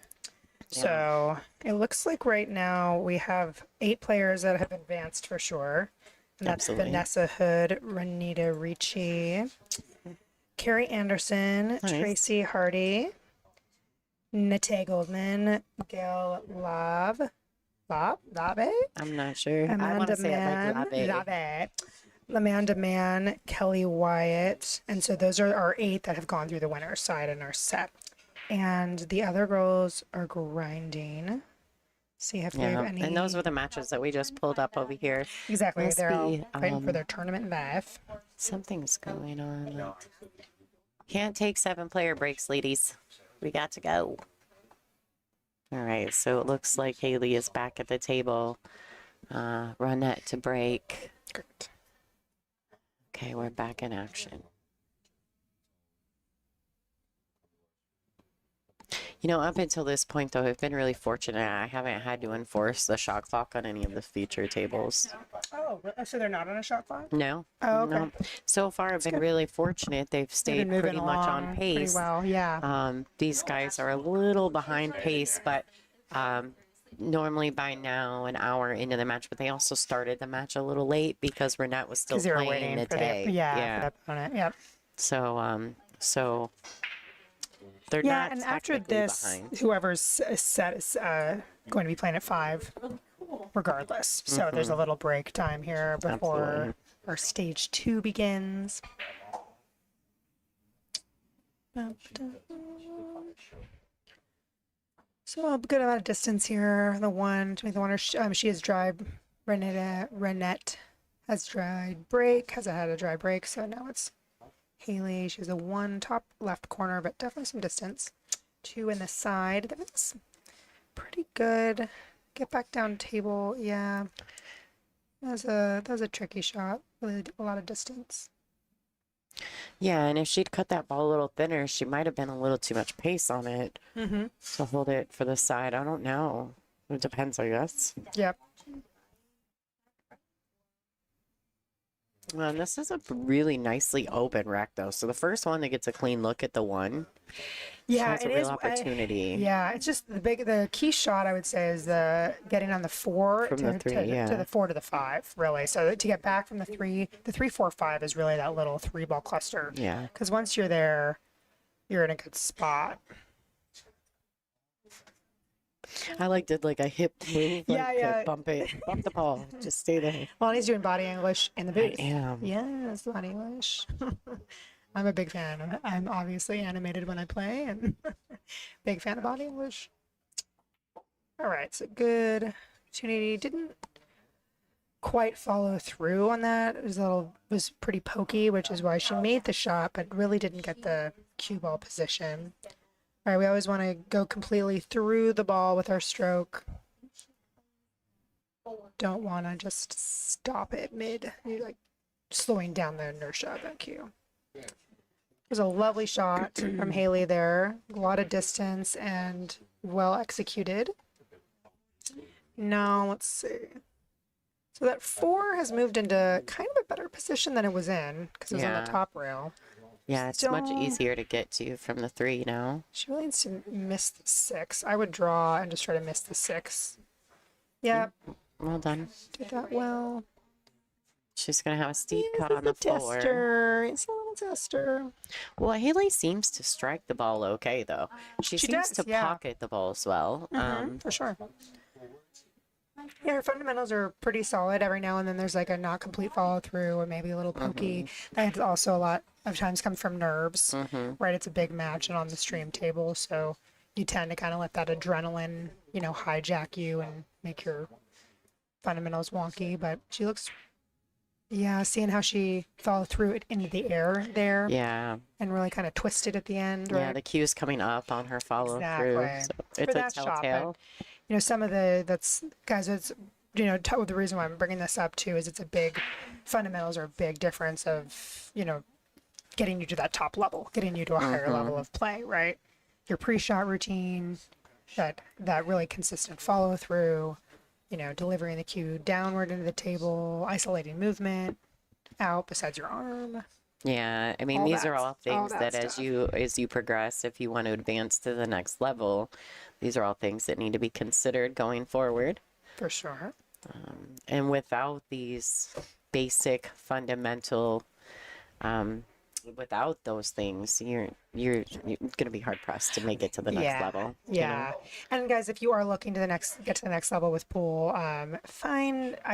So it looks like right now we have 8 players that have advanced for sure. And that's Absolutely. Vanessa Hood, Renita Ricci, Carrie Anderson, Nice. Tracy Hardy, Nate Goldman, Gail Lave, I'm not sure. I want Amanda to say it like Lave. Lave, Amanda Mann, Kelly Wyatt. And so those are our 8 that have gone through the winner's side and are set. And the other girls are grinding. See if they have any. And those were the matches that we just pulled up over here. Exactly. Must They're all be, fighting for their tournament life. Something's going on. Can't take 7-player breaks, ladies. We got to go. All right, so it looks like Haley is back at the table. Ronette to break. Great. Okay, we're back in action. You know, up until this point, though, I've been really fortunate. I haven't had to enforce the shot clock on any of the feature tables. Oh, so they're not on a shot clock? No. Oh, okay. No. So far, I've been really fortunate. They've They've stayed been pretty moving much along on pretty pace. well, yeah. These guys are a little behind pace, but normally by now, an hour into the match, but they also started the match a little late because Ronnette was still Because they were playing waiting the for tag. for the opponent. Yep. So they're Yeah, not and after technically this, behind. whoever's set is going to be playing at 5. regardless. So there's a little break time here before Absolutely. our stage 2 begins. So a good amount of distance here. The one to make the one, she has dry. Ronnette has dry break, has had a dry break, so now it's Haley. She has a 1 top left corner, but definitely some distance. 2 in the side. That was pretty good. Get back down table. Yeah, that was a tricky shot. Really a lot of distance. Yeah, and if she'd cut that ball a little thinner, she might have been a little too much pace on it to hold it for the side. I don't know. It depends, I guess. Yep. Well, and this is a really nicely open rack, though. So the first one that gets a clean look at the one, Yeah, has a it real is. opportunity. Yeah, it's just the key shot I would say is the getting on the 4 From the 3, yeah. to the 4 to the 5, really. So to get back from the 3, 4, 5 is really that little 3-ball cluster. Yeah. Because once you're there, you're in a good spot. I did like a hip move, Yeah. to bump the ball, just stay there. Well, he's doing body English in the booth. I am. Yes, body English. I'm a big fan. I'm obviously animated when I play, and big fan of body English. All right, so good opportunity. Didn't quite follow through on that. It was pretty pokey, which is why she made the shot, but really didn't get the cue ball position. All right, we always want to go completely through the ball with our stroke. Don't want to just stop it mid. You're slowing down the inertia of that cue. It was a lovely shot from Haley there. A lot of distance and well executed. Now, let's see. So that 4 has moved into kind of a better position than it was in because it was on the top rail. Yeah, it's much easier to get to from the 3 now. She really needs to miss the 6. I would draw and just try to miss the 6. Yeah. Well done. Did that well. She's going to have a steep cut on the floor. Tester. It's a little tester. Well, Haley seems to strike the ball okay, though. She seems does, to yeah. pocket the ball as well. For sure. Yeah, her fundamentals are pretty solid. Every now and then there's a not complete follow through or maybe a little pokey. That also a lot of times comes from nerves, right? It's a big match and on the stream table, so you tend to kind of let that adrenaline, hijack you and make your fundamentals wonky. But she looks, seeing how she followed through it into the air there. Yeah. And really kind of twisted at the end. Yeah, right? the cue's coming up on her follow through. So it's a telltale. Shot, some of the the reason why I'm bringing this up too is fundamentals are a big difference of, getting you to that top level, getting you to a higher level of play, right? Your pre-shot routine, that really consistent follow through, delivering the cue downward into the table, isolating movement out besides your arm. Yeah, I mean, these are all things that as you progress, if you want to advance to the next level, these are all things that need to be considered going forward. For sure. And without these basic fundamental, without those things, you're going to be hard pressed to make it to the next level. Yeah. And guys, if you are looking to get to the next level with pool, I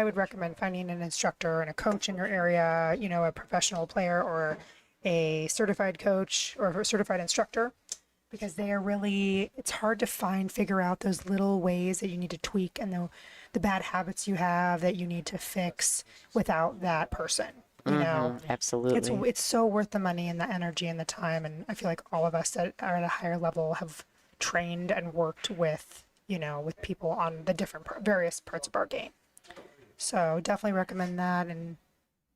would recommend finding an instructor and a coach in your area, a professional player or a certified coach or a certified instructor, because they are really, it's hard to figure out those little ways that you need to tweak and the bad habits you have that you need to fix without that person. Absolutely. It's so worth the money and the energy and the time, and I feel like all of us that are at a higher level have trained and worked with with people on the different various parts of our game. So definitely recommend that. And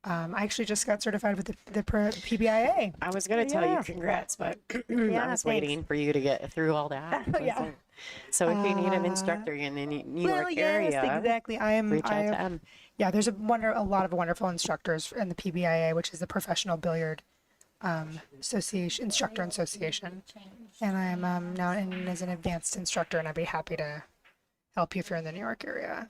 I actually just got certified with the PBIA. I was going to tell you congrats, but I was waiting for you to get through all that. So if you need an instructor in New York area, yes, exactly. reach out to them. Yeah, there's a lot of wonderful instructors in the PBIA, which is the Professional Billiard Association, Instructor Association. And I am now in as an advanced instructor, and I'd be happy to help you if you're in the New York area.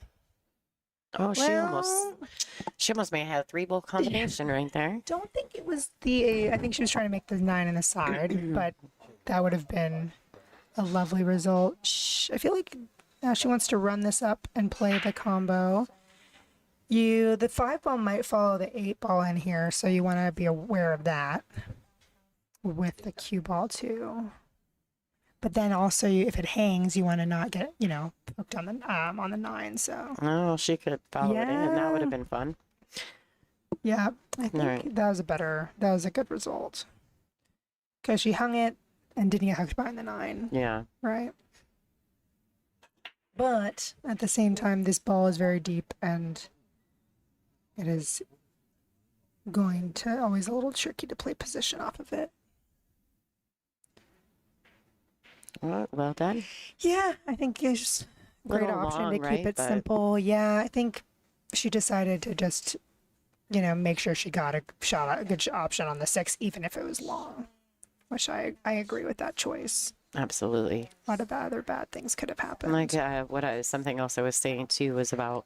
Oh, she almost may have had a 3-bowl combination right there. Don't think it was I think she was trying to make the 9 on the side, but that would have been a lovely result. I feel like Now she wants to run this up and play the combo. The 5 ball might follow the 8 ball in here, so you want to be aware of that with the cue ball too. But then also, if it hangs, you want to not get, hooked on the 9. So. Oh, she could follow it in. That would have been fun. Yeah, I think that was a good result. Because she hung it and didn't get hooked behind the 9. Yeah. Right. But at the same time, this ball is very deep and it is going to always a little tricky to play position off of it. Well done. Yeah, I think it's just a great option to keep it simple. Yeah, I think she decided to just, make sure she got a good option on the 6, even if it was long. Which I agree with that choice. Absolutely. A lot of other bad things could have happened. Like something else I was saying too was about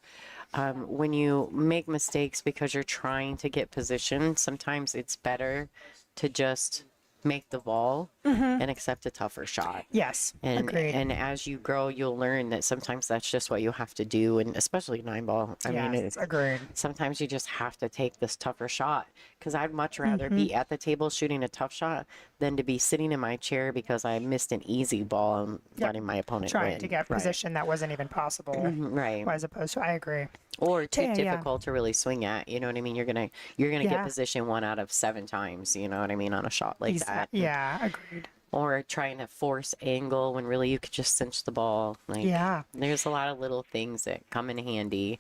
when you make mistakes because you're trying to get position, sometimes it's better to just make the ball and accept a tougher shot. Yes, agreed. And as you grow, you'll learn that sometimes that's just what you have to do, and especially 9 ball. I mean, it's agreed. Sometimes you just have to take this tougher shot, because I'd much rather be at the table shooting a tough shot than to be sitting in my chair because I missed an easy ball and letting my opponent trying win. to get position that wasn't even possible. Right. As opposed to, I agree. Or too difficult to really swing at. You know what I mean? You're gonna get position 1 out of 7 times. You know what I mean, on a shot like that. Yeah, agreed. Or trying to force angle when really you could just cinch the ball. There's a lot of little things that come in handy.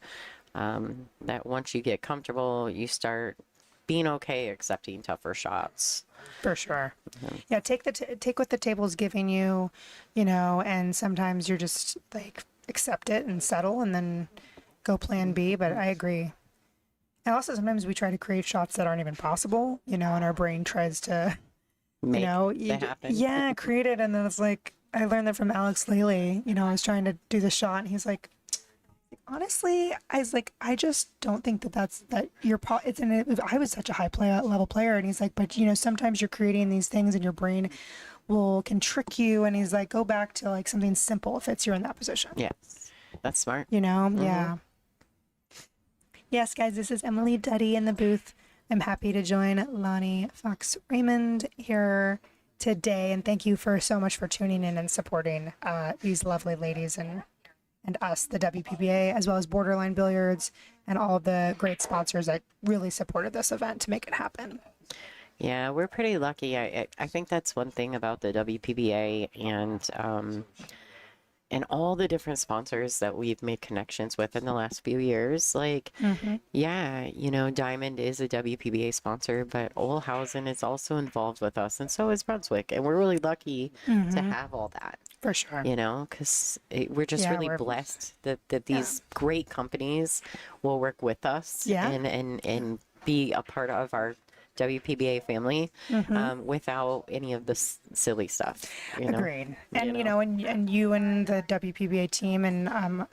That once you get comfortable, you start being okay accepting tougher shots. For sure. Yeah, take what the table's giving you, and sometimes you're just like accept it and settle and then go plan B. But I agree. And also sometimes we try to create shots that aren't even possible, and our brain tries to, happen. Yeah, create it. And then it's like, I learned that from Alex Lely. I was trying to do the shot and he's like, honestly, I just don't think that you're, I was such a high level player. And he's like, but sometimes you're creating these things and your brain can trick you. And he's like, go back to like something simple if you're in that position. Yes. That's smart. Yeah. Yes, guys, this is Emily Duddy in the booth. I'm happy to join Lonnie Fox Raymond here today. And thank you so much for tuning in and supporting these lovely ladies and us, the WPBA, as well as Borderline Billiards and all of the great sponsors that really supported this event to make it happen. Yeah, we're pretty lucky. I think that's one thing about the WPBA and all the different sponsors that we've made connections with in the last few years. Like, Diamond is a WPBA sponsor, but Olhausen is also involved with us, and so is Brunswick. And we're really lucky to have all that. For sure. Because we're just really blessed that these great companies will work with us and be a part of our WPBA family without any of this silly stuff. Agreed. And and you and the WPBA team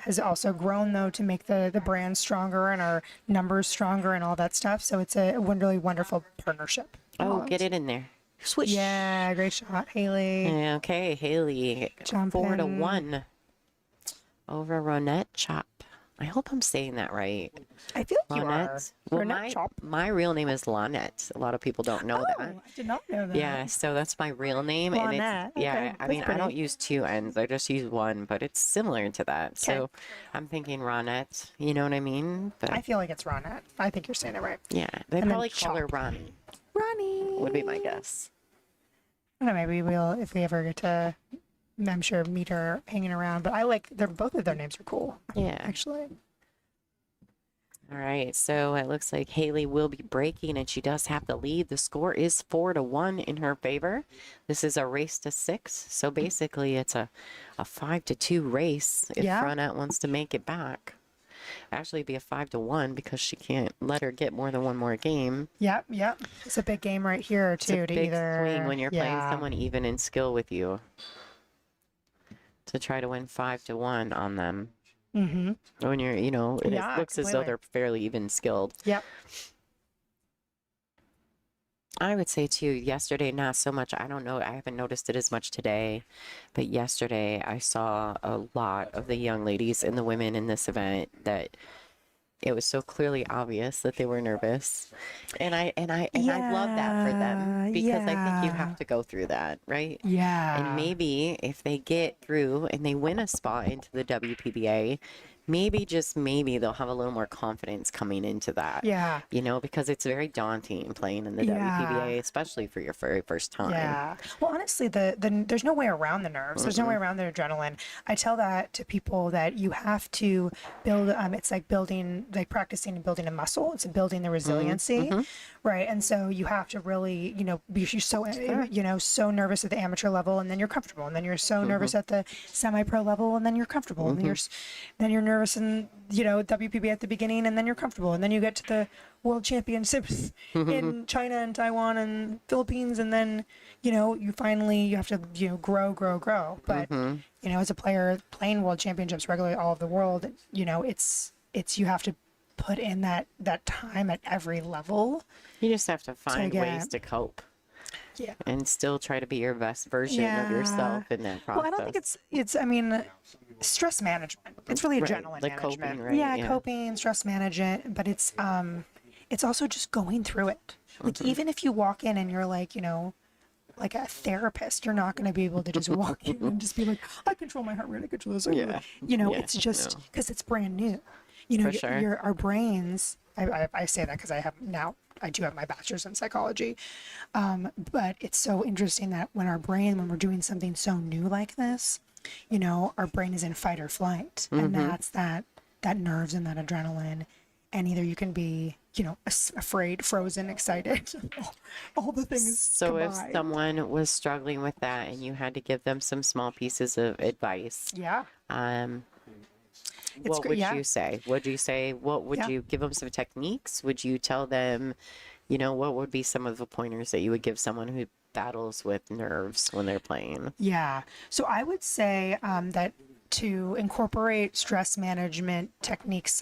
has also grown though to make the brand stronger and our numbers stronger and all that stuff. So it's a really wonderful partnership. Oh, get it in there. Swish. Yeah, great shot, Haley. Okay, Haley. Jumping. 4-1 over Ronnette Chopp. I hope I'm saying that right. I feel like Ronette. you are. Well, my real name is Ronette. A lot of people don't know that. I did not know that. Yeah, so that's my real name. Ronette. And it's, Okay, I mean, I don't use 2 N's. I just use 1, but it's similar to that. So I'm thinking Ronette. You know what I mean? But I feel like it's Ronette. I think you're saying it right. Yeah, they And probably then call her Chopp. Ronnie. Ronnie. Would be my guess. I don't know, maybe we'll, if we ever get to, I'm sure, meet her hanging around. But I like, both of their names are cool. Yeah. Actually. All right, so it looks like Haley will be breaking, and she does have the lead. The score is 4-1 in her favor. This is a race to 6, so basically it's a 5-2 race if Ronette wants to make it back. Actually, it'd be a 5-1 because she can't let her get more than one more game. Yep. It's a big game right here too. It's a big swing when you're playing someone even in skill with you to try to win 5-1 on them. When you're, it looks as though they're fairly even skilled. Yep. I would say too, yesterday, not so much. I don't know. I haven't noticed it as much today, but yesterday I saw a lot of the young ladies and the women in this event that it was so clearly obvious that they were nervous. And I love that for them, because I think you have to go through that, right? And Yeah. maybe if they get through and they win a spot into the WPBA, maybe, just maybe, they'll have a little more confidence coming into that, Yeah. because it's very daunting playing in the Yeah. WPBA, especially for your very first time. Yeah. Well, honestly, there's no way around the nerves. There's no way around the adrenaline. I tell that to people that you have to build. It's like building, like practicing and building a muscle. It's building the resiliency, right? And so you have to really, be you're so so nervous at the amateur level, and then you're comfortable, and then you're so nervous at the semi-pro level, and then you're comfortable, and then you're nervous in WPB at the beginning, and then you're comfortable, and then you get to the world championships in China and Taiwan and Philippines, and then you have to grow. But as a player playing world championships regularly all over the world, it's you have to put in that time at every level. You just have to find ways to cope. Yeah. And still try to be your best version of yourself in that process. Well, I don't think it's stress management. It's really adrenaline like management. coping, right? Yeah, coping, stress management, but it's also just going through it. Like even if you walk in and you're like, like a therapist, you're not going to be able to just walk in and just be like, I control my heart rate, I control this. Yeah. It's just because it's brand new. For sure. Our brains, I say that because I do have my bachelor's in psychology. But it's so interesting that when we're doing something so new like this, our brain is in fight or flight. And that's that nerves and that adrenaline. And either you can be, afraid, frozen, excited, all the things. So combined. if someone was struggling with that and you had to give them some small pieces of advice, what would you say? What would you give them, some techniques? Would you tell them, what would be some of the pointers that you would give someone who battles with nerves when they're playing? Yeah. So I would say that to incorporate stress management techniques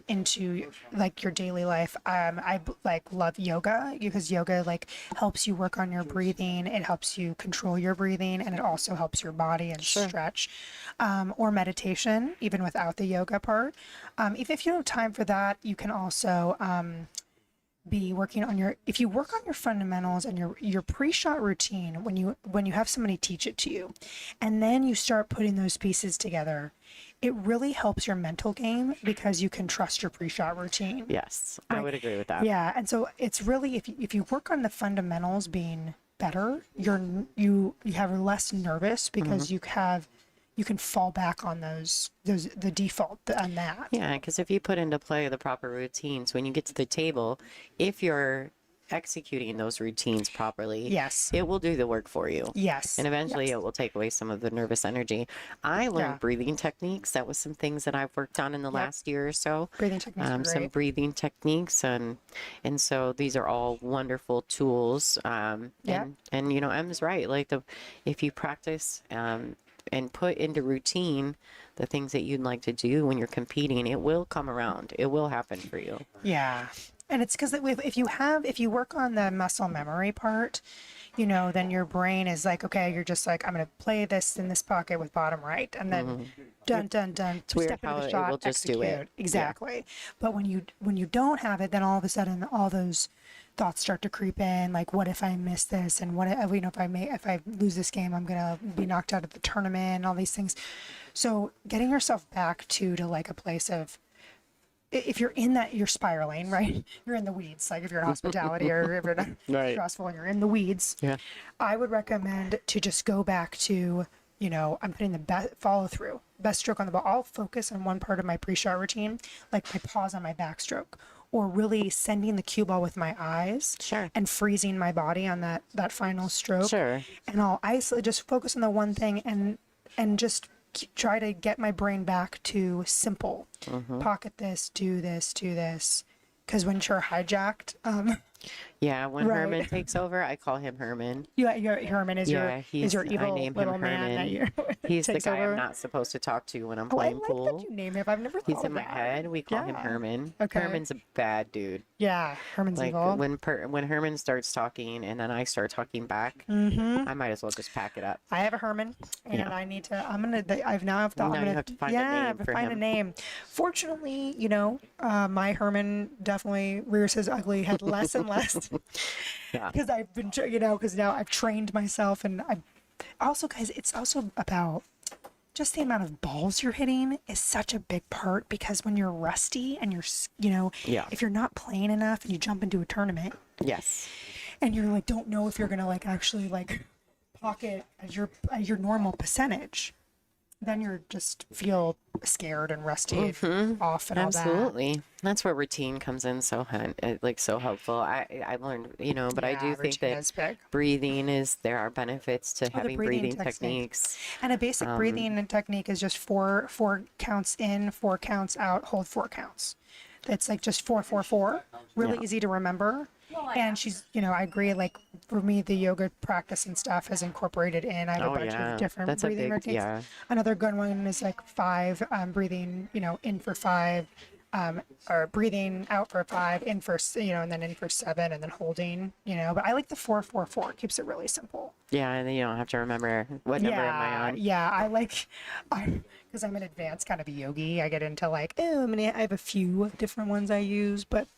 into like your daily life. I love yoga, because yoga helps you work on your breathing. It helps you control your breathing, and it also helps your body and stretch. Or meditation, even without the yoga part. If you don't have time for that, you can also be working on if you work on your fundamentals and your pre-shot routine, when you have somebody teach it to you, and then you start putting those pieces together, it really helps your mental game, because you can trust your pre-shot routine. Yes, right? I would agree with that. Yeah. And so it's really, if you work on the fundamentals being better, you have less nervous, because you can fall back on the default on that. Yeah, because if you put into play the proper routines, when you get to the table, if you're executing those routines properly, Yes. it will do the work for you. Yes. And eventually it will take away some of the nervous energy. I learned breathing techniques. That was some things that I've worked on in the last year or so. Breathing techniques are great. Some breathing techniques. And so these are all wonderful tools. And Em's right. If you practice, and put into routine the things that you'd like to do when you're competing, it will come around. It will happen for you. Yeah. And it's because if you work on the muscle memory part, then your brain is like, okay, you're just like, I'm going to play this in this pocket with bottom right, and then done. It's weird step into how the it shot, will just do execute. it. Exactly. Yeah. But when you don't have it, then all of a sudden all those thoughts start to creep in, like, what if I miss this, and what if I lose this game, I'm gonna be knocked out of the tournament, and all these things. So getting yourself back to like a place of, if you're in that, you're spiraling, right? You're in the weeds. Like if you're in hospitality or if you're stressful and you're in the weeds, I would recommend to just go back to, I'm putting the best follow through, best stroke on the ball. I'll focus on one part of my pre-shot routine, like my pause on my backstroke, or really sending the cue ball with my eyes, and freezing my body on that final stroke. And I'll just focus on the one thing, and just try to get my brain back to simple. Pocket this, do this, because when you're hijacked, when Herman takes over, I call him Herman. Herman is your evil little man. He's the takes guy over. I'm not supposed to talk to when I'm Oh, I playing like pool. that you name him. I've never thought He's of in my that. head. We call him Yeah. Herman. Okay. Herman's a bad dude. Yeah, Herman's Like evil. when Herman starts talking and then I start talking back, Mm-hmm. I might as well just pack it up. I have a Herman, and Yeah. I need to. I'm gonna. I've now have thought. Now I'm you gonna. have to find a yeah, name for find a him. name. Fortunately, you know, my Herman definitely rears his ugly head less and less Yeah. because I've been, you know, because now I've trained myself, and I also, guys, it's also about just the amount of balls you're hitting is such a big part because when you're rusty and you know, Yeah. if you're not playing enough and you jump into a tournament Yes. and you're like, don't know if you're gonna like actually like pocket as your normal percentage, then you're just feel scared and rusty and off and all that. Absolutely. That's where routine comes in so helpful. I've learned, you know, but I Yeah, do think routine that is big. breathing there are benefits to the having breathing breathing technique. techniques. And a basic breathing technique is just four counts in, 4 counts out, hold 4 counts. It's like just 4 4 4. Really Yeah. easy to remember. And she's, you know, I agree. Like for me, the yoga practice and stuff is incorporated in. I have a Oh, bunch yeah. of different That's a breathing big- routines. yeah. Another good one is like 5 breathing, you know, in for 5, or breathing out for 5, in for, you know, and then in for 7, and then holding, you know. But I like the 4 4 4. It keeps it really simple. Yeah, and then you don't have to remember what number am I on. Yeah, because I'm an advanced kind of a yogi. I get into like, I have a few different ones I use, but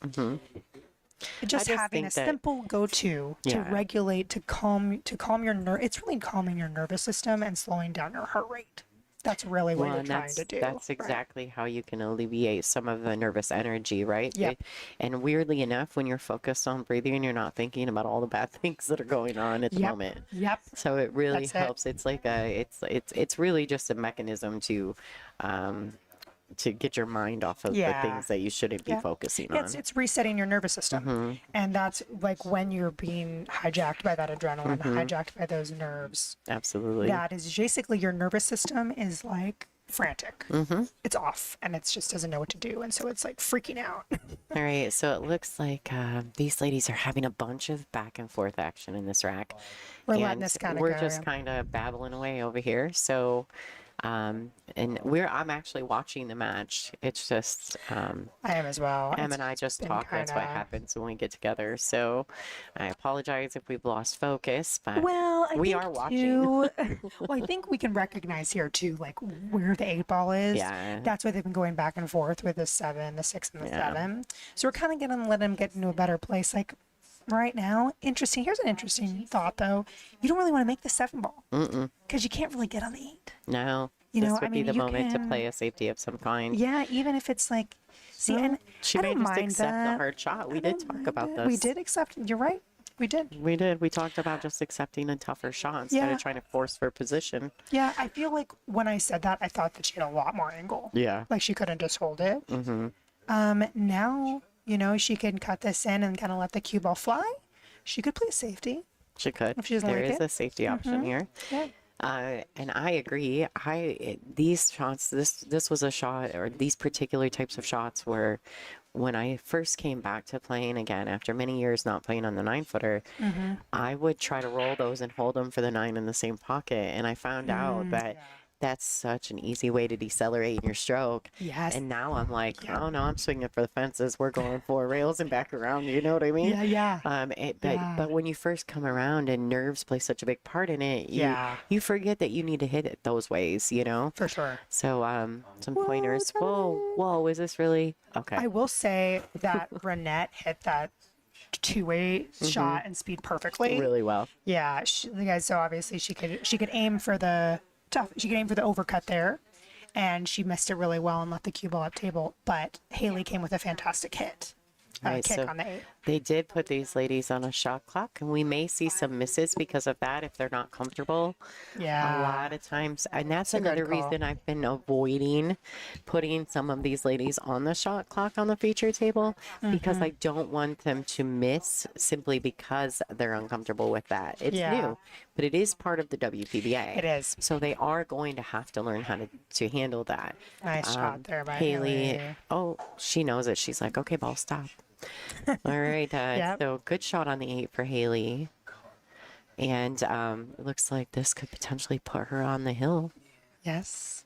just just having a think that- simple go-to to Yeah. regulate, to calm your nerve. It's really calming your nervous system and slowing down your heart rate. That's really what Well, you're and trying to do. that's right? exactly how you can alleviate some of the nervous energy, right? Yep. And weirdly enough, when you're focused on breathing, you're not thinking about all the bad things that are going on at the Yep. moment. Yep. So it really That's it. helps. It's like it's really just a mechanism to get your mind off of the Yeah. things that you shouldn't be Yeah. focusing Yeah, on. it's resetting your nervous system. And that's like when you're being hijacked by that adrenaline, hijacked by those nerves. Absolutely. That is basically your nervous system is like frantic. It's off and it just doesn't know what to do. And so it's like freaking out. All right, so it looks like these ladies are having a bunch of back and forth action in this rack. We're letting And this kinda we're go, just yeah. kind of babbling away over here. So, I'm actually watching the match. It's just I am as well. Em It's and I just been talk. That's what kinda- happens when we get together. So, I apologize if we've lost focus, but Well, I we think are watching. too, well, I think we can recognize here too, like where the 8 ball is. Yeah. That's why they've been going back and forth with the 7, the 6, and the Yeah. 7. So we're kind of gonna let them get into a better place. Like right now, interesting. Here's an interesting thought though. You don't really want to make the 7 ball because you can't really get on the 8. No, You this know, would I be mean, the you moment to can- play a safety of some kind. Yeah, even if it's like, see, Well, and she I may don't just mind accept the that. hard shot. We I did don't talk mind about it. this. We did accept. You're right. We did. We did. We talked about just accepting a tougher shot instead Yeah. of trying to force for position. Yeah, I feel like when I said that, I thought that she had a lot more angle. Yeah. Like she couldn't just hold it. Now, you know, she can cut this in and kind of let the cue ball fly. She could play safety. She could. If she doesn't There like is it. a safety option here. Yeah. And I agree. These shots, this was a shot, or these particular types of shots were when I first came back to playing again after many years not playing on the 9-footer, I would try to roll those and hold them for the 9 in the same pocket. And I found out that that's such an easy way to decelerate in your stroke. Yes. And now I'm like, oh no, I'm swinging for the fences. We're going 4 rails and back around. You know what I mean? Yeah. But when you first come around and nerves play such a big part in it, Yeah. you forget that you need to hit it those ways, you know? For sure. So some pointers. Whoa, is this really? Okay. I will say that Ronnette hit that two-way shot and speed perfectly. Really well. Yeah, so obviously she could aim for the she could aim for the overcut there, and she missed it really well and left the cue ball up table. But Haley came with a fantastic hit, Right, kick so on the 8. they did put these ladies on a shot clock, and we may see some misses because of that if they're not comfortable. Yeah. A lot of times, and that's a good another call. reason I've been avoiding putting some of these ladies on the shot clock on the feature table, because Mm-hmm. I don't want them to miss simply because they're uncomfortable with that. It's Yeah. new, but it is part of the WPBA. It is. So they are going to have to learn how to handle that. Nice shot there by Haley. Haley. Oh, she knows it. She's like, okay, ball, stop. All right. Yep. So good shot on the 8 for Haley. And it looks like this could potentially put her on the hill. Yes.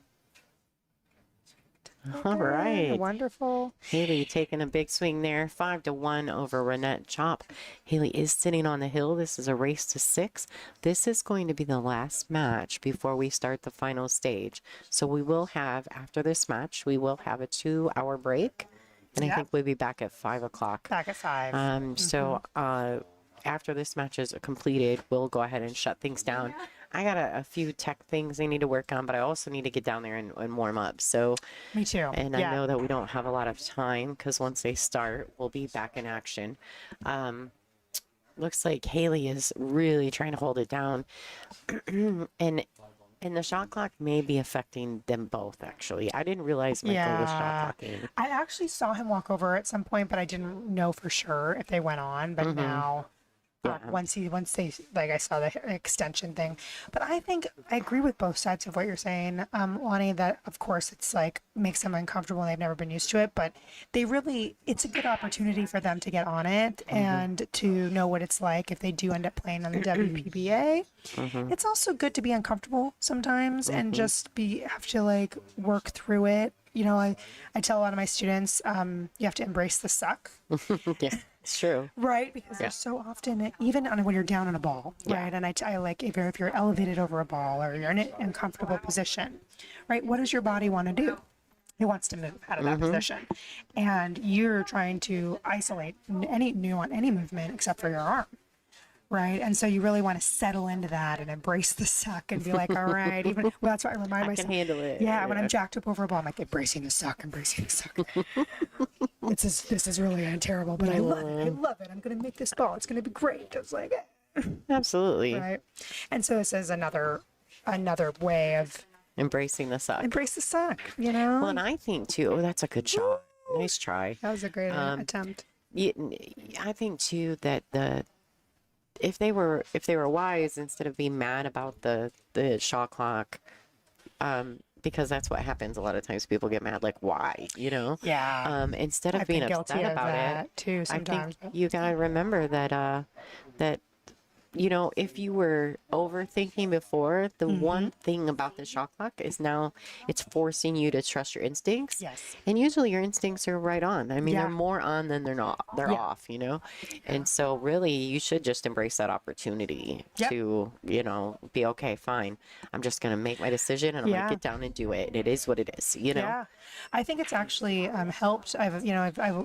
All right. Wonderful. Haley taking a big swing there, 5-1 over Ronnette Chopp. Haley is sitting on the hill. This is a race to 6. This is going to be the last match before we start the final stage. So we will have, after this match, we will have a 2-hour break. And I think we'll be back at 5 o'clock. Back at 5. So after this match is completed, we'll go ahead and shut things down. I got a few tech things I need to work on, but I also need to get down there and warm up. So Me too. and I know that we don't have a lot of time because once they start, we'll be back in action. Looks like Haley is really trying to hold it down. and the shot clock may be affecting them both, actually. I didn't realize Michael was shot clocking. I actually saw him walk over at some point, but I didn't know for sure if they went on. But now, once they, like, I saw the extension thing. But I think I agree with both sides of what you're saying, Lonnie, that of course it's like makes them uncomfortable and they've never been used to it, but it's a good opportunity for them to get on it and to know what it's like if they do end up playing on the WPBA. It's also good to be uncomfortable sometimes and just have to like work through it. You know, I tell a lot of my students, you have to embrace the suck. Yeah, it's true. Right, because there's so often, even when you're down on a ball, right? And I like if you're elevated over a ball or you're in an uncomfortable position, right? What does your body want to do? It wants to move out of that position, and you're trying to isolate any movement except for your arm. Right. And so you really want to settle into that and embrace the suck and be like, all right, that's what I remind myself. I can handle it. Yeah. When I'm jacked up over a ball, I'm like, embracing the suck. This is really terrible, but I love it. I'm going to make this ball. It's going to be great. Just like it. Absolutely. Right. And so this is another way of embracing the suck. Embrace the suck, you know? Well, and I think too, that's a good shot. Nice try. That was a great attempt. I think too that if they were wise, instead of being mad about the shot clock, because that's what happens a lot of times. People get mad, like, why, you know? Yeah. Instead of being upset about it, too, sometimes. I think you gotta remember that you know, if you were overthinking before, the one thing about the shot clock is now it's forcing you to trust your instincts. Yes. And usually your instincts are right on. I mean, they're more on than they're not. They're off, you know? And so really you should just embrace that opportunity to, you know, be okay, fine. I'm just going to make my decision and I'm going to get down and do it. It is what it is, you know? Yeah. I think it's actually helped. I've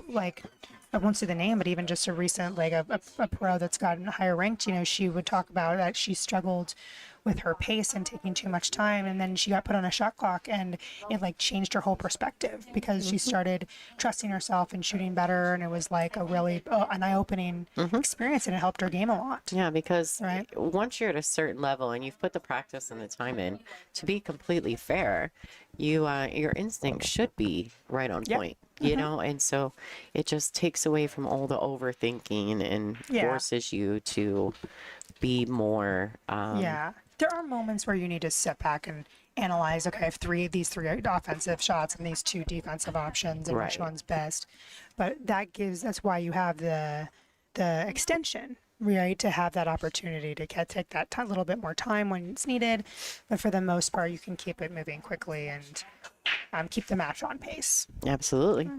like, I won't say the name, but even just a recent, like a pro that's gotten higher ranked, you know, she would talk about that she struggled with her pace and taking too much time. And then she got put on a shot clock and it like changed her whole perspective because she started trusting herself and shooting better. And it was like a really an eye-opening experience, and it helped her game a lot. Yeah, because once you're at a certain level and you've put the practice and the time in, to be completely fair, your instincts should be right on point. You know, and so it just takes away from all the overthinking and forces you to be more. There are moments where you need to sit back and analyze, okay, I have these three offensive shots and these 2 defensive options and which one's best. But that's why you have the extension, right, to have that opportunity to take that little bit more time when it's needed. But for the most part, you can keep it moving quickly and keep the match on pace. Absolutely.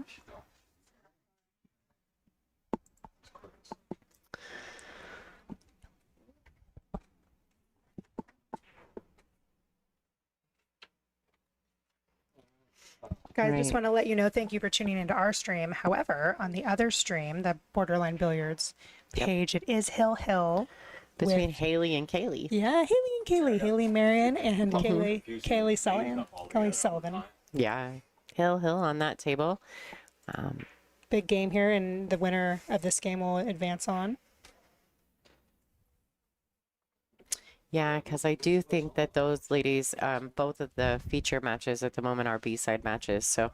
Guys, just want to let you know, thank you for tuning into our stream. However, on the other stream, the Borderline Billiards page, it is Hill. Between Haley and Kaylee. Yeah, Haley and Kaylee. Haley Marion and Kaylee Sullivan. Yeah, Hill on that table. Big game here, and the winner of this game will advance on. Yeah, because I do think that those ladies, both of the feature matches at the moment are B-side matches. So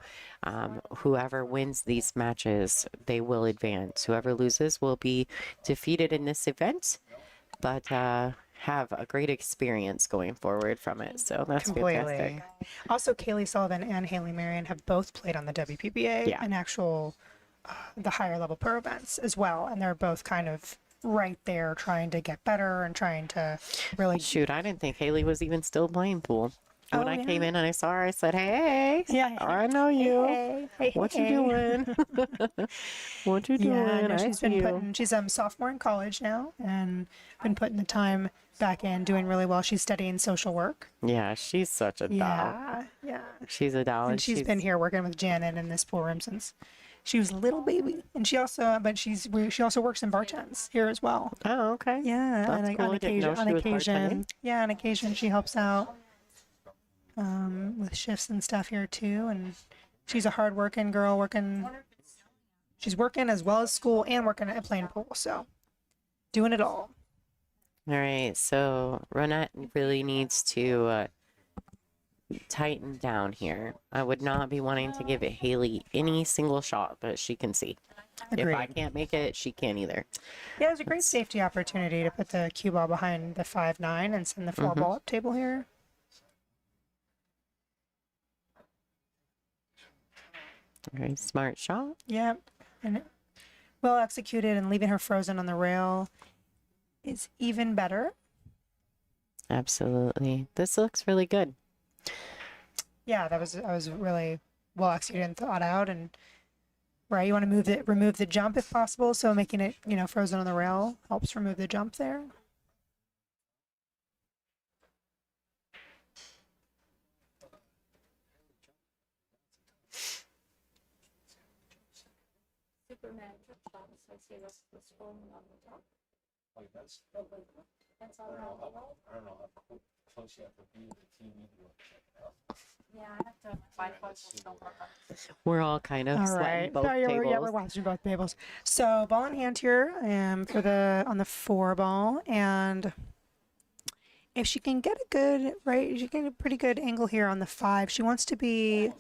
whoever wins these matches, they will advance. Whoever loses will be defeated in this event, but have a great experience going forward from it. So that's fantastic. Also, Kaylee Sullivan and Haley Marion have both played on the WPBA and actual the higher level pro events as well. And they're both kind of right there trying to get better and trying to really shoot. I didn't think Haley was even still playing pool. When Oh, I yeah. came in and I saw her, I said, "Hey, Yeah. I know you. Hey, What you hey. doing? What you Yeah, doing? no, I she's see been you." putting, she's sophomore in college now and been putting the time back in, doing really well. She's studying social work. Yeah, she's such a doll. Yeah. She's a doll, And and she's been here working with Janet in this pool room since she was a little baby. And she also, but she also works in bartends here as well. Oh, okay. Yeah, That's cool. I didn't know she was bartending. yeah, on occasion she helps out with shifts and stuff here too. And she's a hard-working girl, she's working as well as school and working at playing pool, so doing it all. All right, so Ronette really needs to tighten down here. I would not be wanting to give it Haley any single shot, but she can see. If I Agreed. can't make it, she can't either. Yeah, it was a great safety opportunity to put the cue ball behind the 5-9 and send the 4-ball up table here. Very smart shot. Yep. And well executed, and leaving her frozen on the rail is even better. Absolutely. This looks really good. Yeah, I was really well executed and thought out, and right, you want to remove the jump if possible, so making it, frozen on the rail helps remove the jump there. Superman Chopp, so I see this phone on the top. Like that's That's all around the wall. I don't know how close you have to be to the TV to check it out. Yeah, I have to buy phones and don't work on this. We're all kind of All sweating right. both Yeah, tables. we're watching both tables. So ball in hand here for on the 4-ball, and if she can get she can get a pretty good angle here on the 5. She wants to be,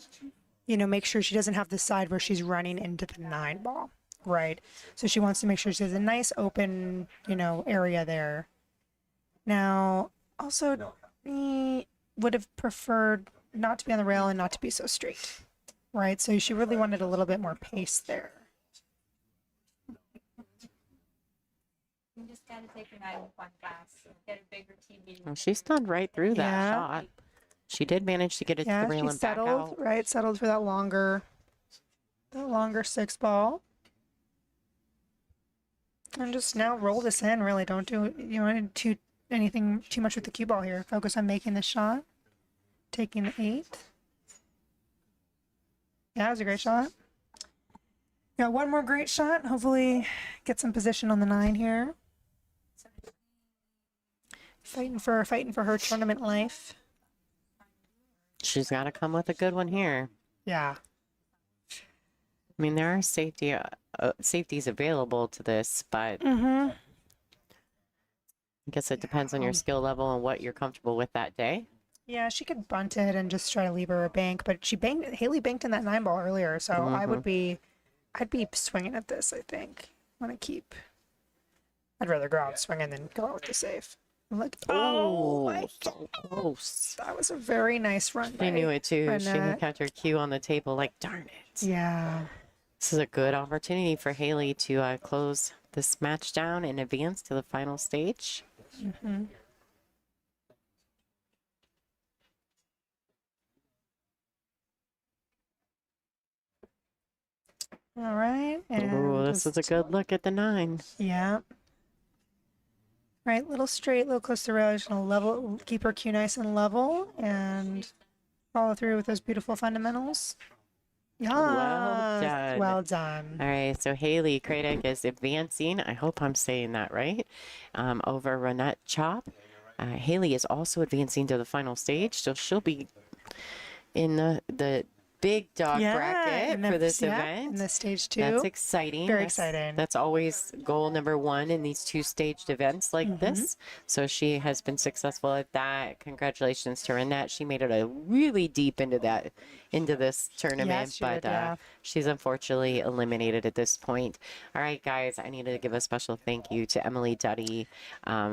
make sure she doesn't have the side where she's running into the 9-ball, right? So she wants to make sure she has a nice open, area there. Now, also, would have preferred not to be on the rail and not to be so straight, right? So she really wanted a little bit more pace there. You just gotta take your night with one class, get a bigger TV. Well, she stunned right through that Yeah. shot. She did manage to get it to the rail She and back settled, out. right? Settled for that longer 6-ball. And just now roll this in, really. Don't do anything too much with the cue ball here. Focus on making the shot. Taking the 8. Yeah, it was a great shot. Got one more great shot. Hopefully get some position on the 9 here. Fighting for her tournament life. She's got to come with a good one here. Yeah. I mean, there are safeties available to this, but Mm-hmm. I guess it depends on your skill level and what you're comfortable with that day. Yeah, she could bunt it and just try to leave her a bank, but Haley banked in that 9-ball earlier, so I'd be swinging at this, I think. I'd rather go out swinging than go out with the safe. Look, So close. that was a very nice run. She knew it too. She Ronnette. kept her cue on the table like, darn it. Yeah. This is a good opportunity for Haley to close this match down and advance to the final stage. Mm-hmm. All right. And Ooh, this is a good look at the 9. yeah. Right, little straight, little close to the rail. Just gonna keep her cue nice and level, and follow through with those beautiful fundamentals. Yes, done. well done. All right, so Haley Cradic is advancing. I hope I'm saying that right. Over Ronnette Chopp. Haley is also advancing to the final stage, so she'll be in the big dog bracket for this event. in this stage 2. That's exciting. Very exciting. That's always goal number 1 in these 2-staged events like this. So she has been successful at that. Congratulations to Ronnette. She made it really deep into that into this tournament, Yes, she but did, yeah. she's unfortunately eliminated at this point. All right, guys, I need to give a special thank you to Emily Duddy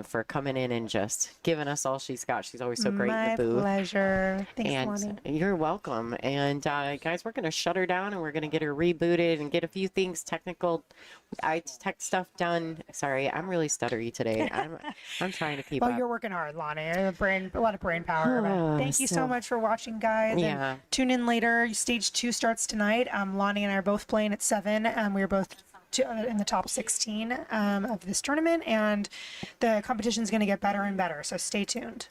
for coming in and just giving us all she's got. She's always so great in My the booth. pleasure. Thanks, And Lonnie. you're welcome. And guys, we're going to shut her down and we're going to get her rebooted and get a few things technical tech stuff done. Sorry, I'm really stuttery today. I'm trying to keep Well, up. you're working hard, Lonnie. A lot of brain power. But thank you so So- much for watching, guys. Yeah. And tune in later. Stage 2 starts tonight. Lonnie and I are both playing at 7. We are both in the top 16 of this tournament, and the competition is going to get better and better. So stay tuned.